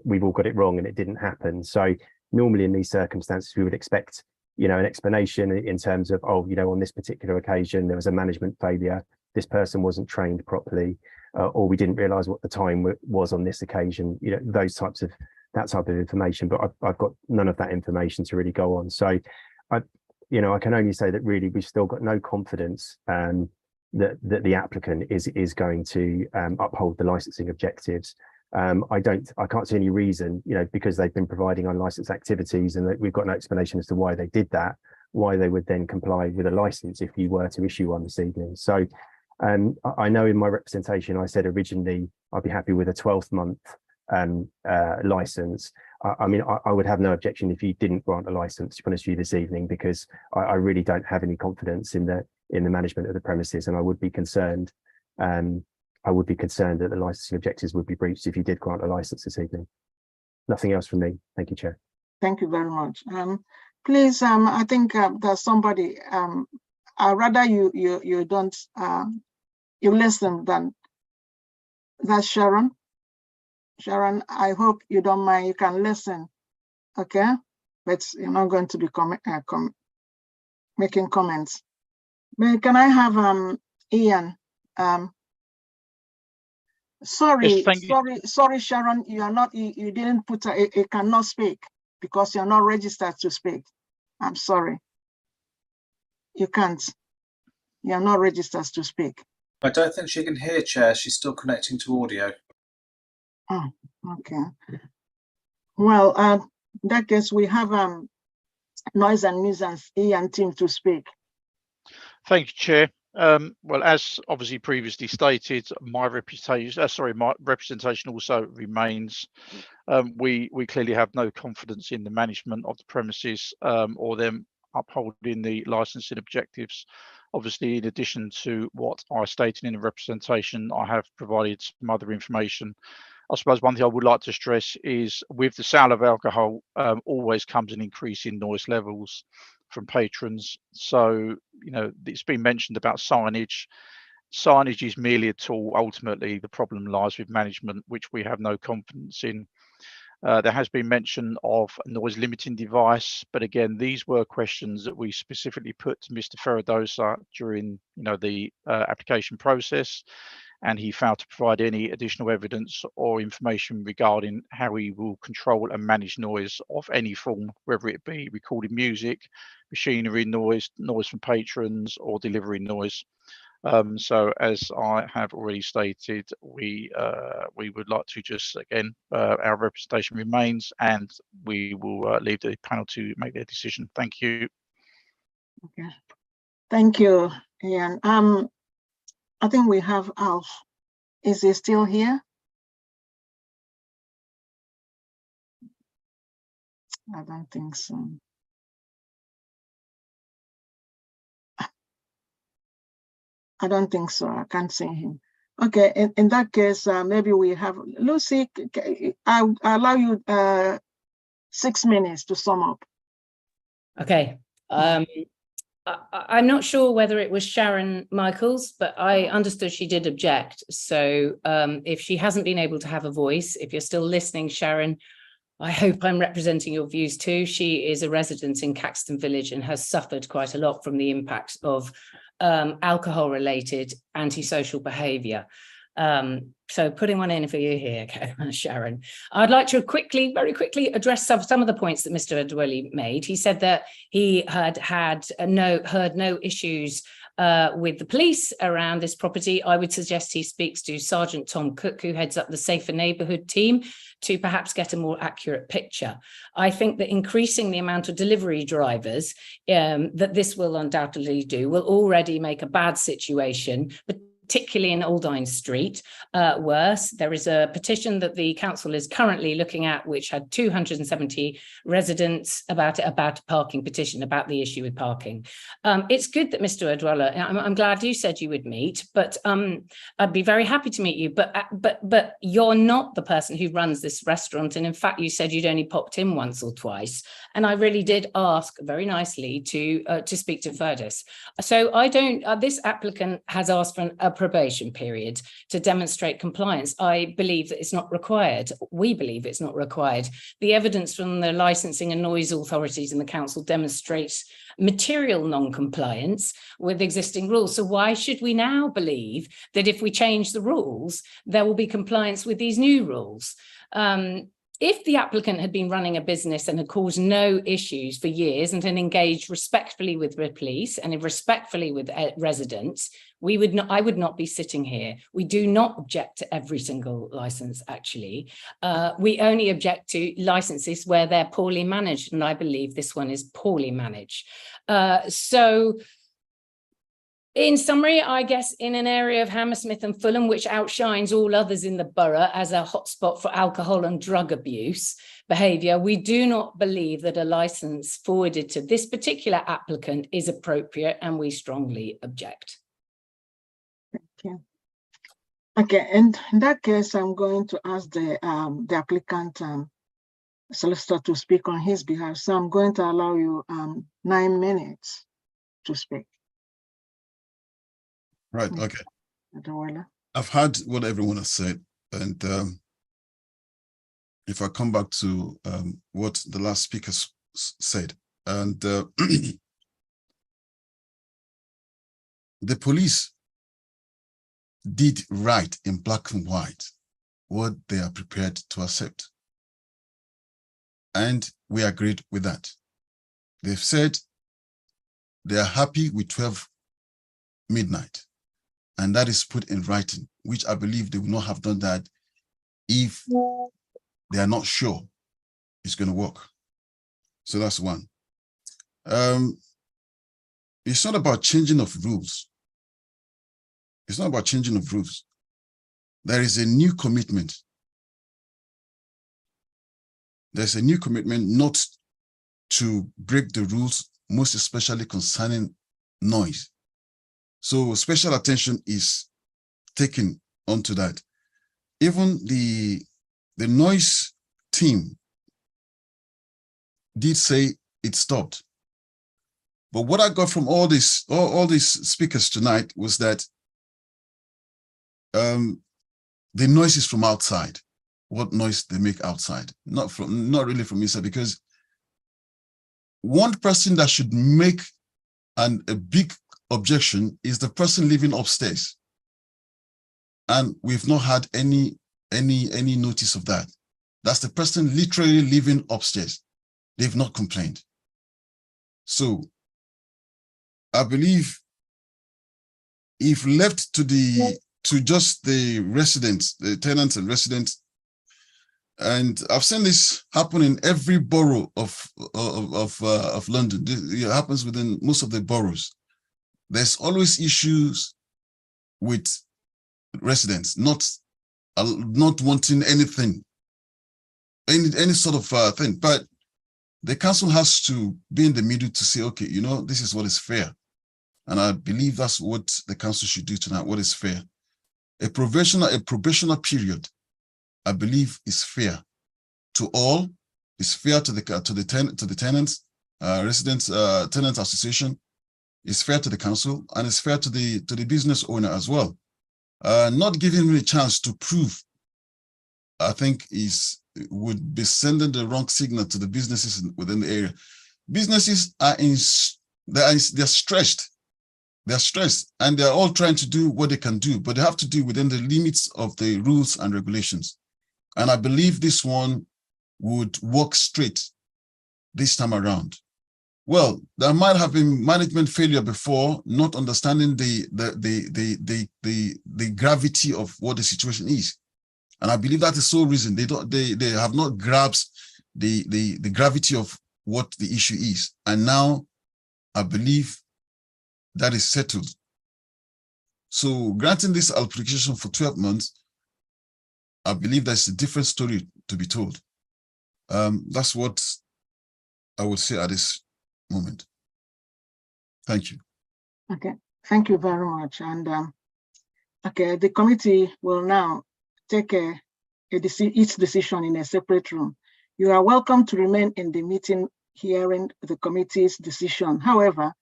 Speaker 8: we've all got it wrong and it didn't happen. So normally in these circumstances, we would expect, you know, an explanation in terms of, oh, you know, on this particular occasion, there was a management failure. This person wasn't trained properly, or we didn't realize what the time was on this occasion, you know, that type of information. But I've got none of that information to really go on. So I can only say that really we've still got no confidence that the applicant is going to uphold the licensing objectives. I can't see any reason, you know, because they've been providing unlicensed activities and we've got no explanation as to why they did that, why they would then comply with a license if you were to issue one this evening. So I know in my representation, I said originally I'd be happy with a 12th month license. I mean, I would have no objection if you didn't grant a license, to be honest with you, this evening, because I really don't have any confidence in the management of the premises, and I would be concerned. I would be concerned that the licensing objectives would be breached if you did grant a license this evening. Nothing else from me. Thank you, Chair.
Speaker 1: Thank you very much. Please, I think there's somebody. Rather you don't you listen than that's Sharon. Sharon, I hope you don't mind. You can listen, okay? But you're not going to be making comments. But can I have Ian? Sorry,
Speaker 7: Yes,
Speaker 1: sorry, Sharon. You are not. You didn't put. You cannot speak because you're not registered to speak. I'm sorry. You can't. You're not registered to speak.
Speaker 3: I don't think she can hear, Chair. She's still connecting to audio.
Speaker 1: Oh, okay. Well, in that case, we have Noise and Nuisance Ian team to speak.
Speaker 7: Thank you, Chair. Well, as obviously previously stated, my representation also remains. We clearly have no confidence in the management of the premises or them upholding the licensing objectives. Obviously, in addition to what I stated in the representation, I have provided some other information. I suppose one thing I would like to stress is with the sale of alcohol always comes an increase in noise levels from patrons. So, you know, it's been mentioned about signage. Signage is merely a tool. Ultimately, the problem lies with management, which we have no confidence in. There has been mention of a noise limiting device, but again, these were questions that we specifically put to Mr. Ferradosa during, you know, the application process, and he failed to provide any additional evidence or information regarding how he will control and manage noise of any form, whether it be recorded music, machinery noise, noise from patrons, or delivery noise. So as I have already stated, we would like to just, again, our representation remains, and we will leave the panel to make their decision. Thank you.
Speaker 1: Okay. Thank you, Ian. I think we have Alf. Is he still here? I don't think so. I don't think so. I can't see him. Okay, in that case, maybe we have Lucy. I'll allow you 6 minutes to sum up.
Speaker 9: Okay. I'm not sure whether it was Sharon Michaels, but I understood she did object. So if she hasn't been able to have a voice, if you're still listening, Sharon, I hope I'm representing your views too. She is a resident in Caxton Village and has suffered quite a lot from the impact of alcohol-related antisocial behaviour. So putting one in for you here, Sharon. I'd like to very quickly address some of the points that Mr. Adewale made. He said that he had heard no issues with the police around this property. I would suggest he speaks to Sergeant Tom Cook, who heads up the Safer Neighbourhood team, to perhaps get a more accurate picture. I think that increasing the amount of delivery drivers that this will undoubtedly do will already make a bad situation, particularly in Aldine Street, worse. There is a petition that the council is currently looking at, which had 270 residents about a parking petition, about the issue with parking. It's good that Mr. Adewale, I'm glad you said you would meet, but I'd be very happy to meet you, but you're not the person who runs this restaurant. And in fact, you said you'd only popped in once or twice. And I really did ask very nicely to speak to Fergus. So I don't, this applicant has asked for a probation period to demonstrate compliance. I believe that it's not required. We believe it's not required. The evidence from the licensing and noise authorities in the council demonstrates material non-compliance with existing rules. So why should we now believe that if we change the rules, there will be compliance with these new rules? If the applicant had been running a business and had caused no issues for years and had engaged respectfully with the police and respectfully with residents, I would not be sitting here. We do not object to every single license, actually. We only object to licenses where they're poorly managed, and I believe this one is poorly managed. So in summary, I guess in an area of Hammersmith and Fulham, which outshines all others in the borough as a hotspot for alcohol and drug abuse behaviour, we do not believe that a licence forwarded to this particular applicant is appropriate, and we strongly object.
Speaker 1: Thank you. Okay, and in that case, I'm going to ask the applicant solicitor to speak on his behalf. So I'm going to allow you 9 minutes to speak.
Speaker 4: Right, okay. I've heard what everyone has said, and if I come back to what the last speaker said, and the police did write in black and white what they are prepared to accept. And we agreed with that. They've said they are happy with 12 midnight. And that is put in writing, which I believe they would not have done that if they are not sure it's going to work. So that's one. It's not about changing of rules. It's not about changing of rules. There is a new commitment. There's a new commitment not to break the rules, most especially concerning noise. So special attention is taken onto that. Even the noise team did say it stopped. But what I got from all these speakers tonight was that the noise is from outside. What noise they make outside, not really from inside, because one person that should make a big objection is the person living upstairs, and we've not had any notice of that. That's the person literally living upstairs. They've not complained. So I believe if left to just the residents, the tenants and residents, and I've seen this happen in every borough of London. It happens within most of the boroughs. There's always issues with residents not wanting anything, any sort of thing. But the council has to be in the middle to say, okay, you know, this is what is fair. And I believe that's what the council should do tonight, what is fair. A probational period, I believe, is fair to all. It's fair to the tenants, residents, tenants association. It's fair to the council, and it's fair to the business owner as well. Not giving him a chance to prove, I think, would be sending the wrong signal to the businesses within the area. Businesses are they're stressed. They're stressed, and they're all trying to do what they can do, but they have to do within the limits of the rules and regulations. And I believe this one would work straight this time around. Well, there might have been management failure before, not understanding the gravity of what the situation is, and I believe that is the sole reason they have not grasped the gravity of what the issue is. And now, I believe that is settled. So, granting this application for 12 months, I believe there's a different story to be told. That's what I would say at this moment. Thank you.
Speaker 1: Okay, thank you very much. And okay, the committee will now take its decision in a separate room. You are welcome to remain in the meeting hearing the committee's decision. However,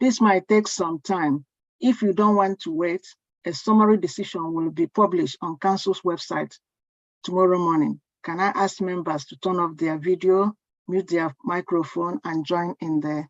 Speaker 1: this might take some time. If you don't want to wait, A summary decision will be published on Council's website tomorrow morning. Can I ask members to turn off their video, mute their microphone, and join in the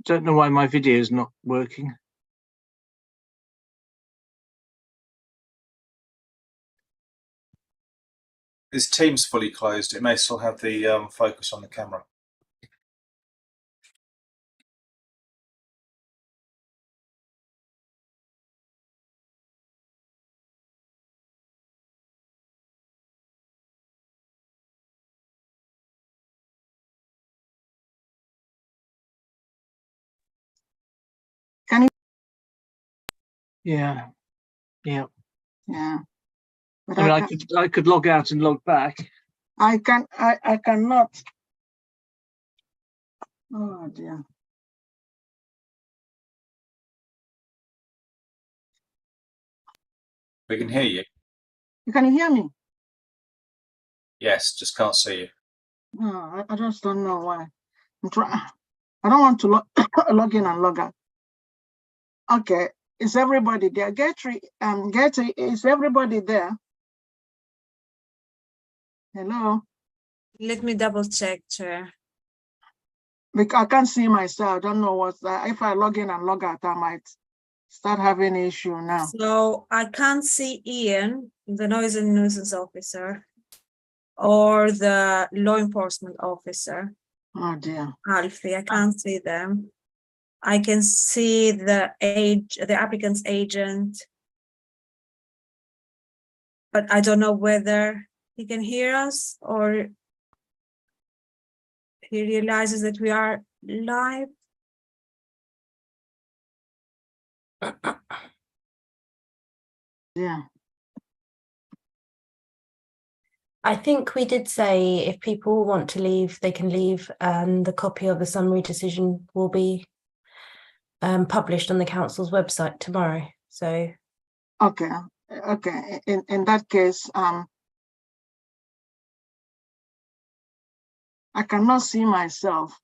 Speaker 12: don't know why my video is not working.
Speaker 3: His Teams fully closed. It may still have the focus on the camera.
Speaker 1: Can you?
Speaker 12: Yeah.
Speaker 1: Yeah. But
Speaker 12: I mean, I could log out and log back.
Speaker 1: I cannot. Oh dear.
Speaker 3: We can hear you.
Speaker 1: Can you hear me?
Speaker 3: Yes, just can't see you.
Speaker 1: No, I just don't know why. I don't want to log in and log out. Okay, is everybody there? Getty, is everybody there? Hello?
Speaker 6: Let me double check, Chair.
Speaker 1: Because I can't see myself. I don't know what's that. If I log in and log out, I might start having an issue now.
Speaker 6: So I can't see Ian, the noise and nuisance officer, or the law enforcement officer.
Speaker 1: Oh dear.
Speaker 6: Alfie, I can't see them. I can see the applicant's agent, but I don't know whether he can hear us or he realizes that we are live.
Speaker 1: Yeah.
Speaker 2: I think we did say if people want to leave, they can leave, and the copy of the summary decision will be published on the council's website tomorrow. So
Speaker 1: Okay. In that case, I cannot see myself.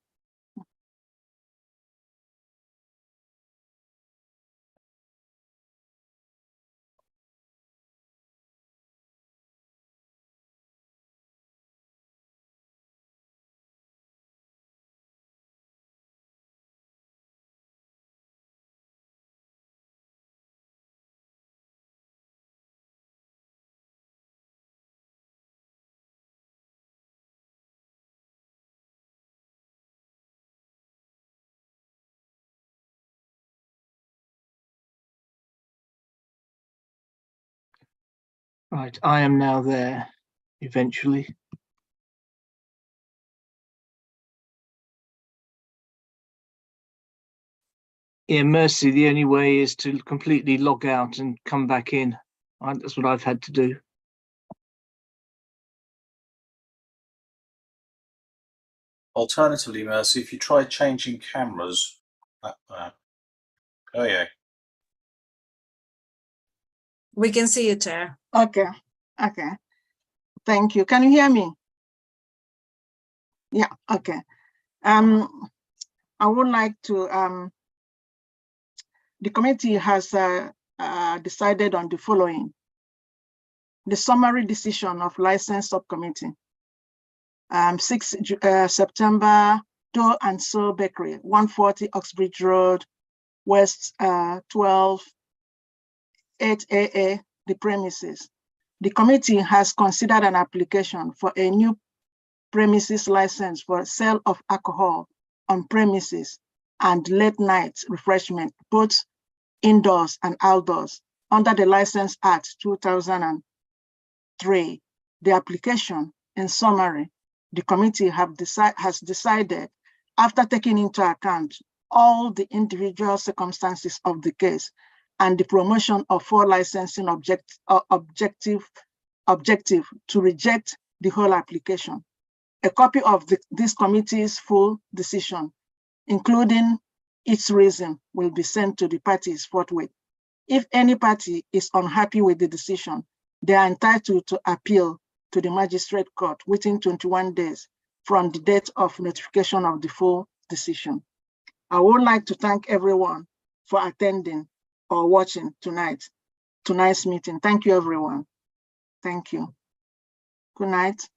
Speaker 12: Right, I am now there eventually. Yeah, Mercy, the only way is to completely log out and come back in. That's what I've had to do.
Speaker 3: Alternatively, Mercy, if you try changing cameras. Oh yeah.
Speaker 6: We can see you, Chair.
Speaker 1: Okay. Thank you. Can you hear me? Yeah, okay. I would like to, the committee has decided on the following. The summary decision of license subcommittee. 6 September, Dough and So Bakery, 140 Oxbridge Road, West 12, 8AA, the premises. The committee has considered an application for a new premises license for sale of alcohol on premises and late night refreshment, both indoors and outdoors, under the License Act 2003. The application, in summary, the committee has decided, after taking into account all the individual circumstances of the case and the promotion of 4 licensing objective to reject the whole application. A copy of this committee's full decision, including its reason, will be sent to the parties forthwith. If any party is unhappy with the decision, they are entitled to appeal to the magistrate court within 21 days from the date of notification of the full decision. I would like to thank everyone for attending or watching tonight's meeting. Thank you, everyone. Thank you. Good night.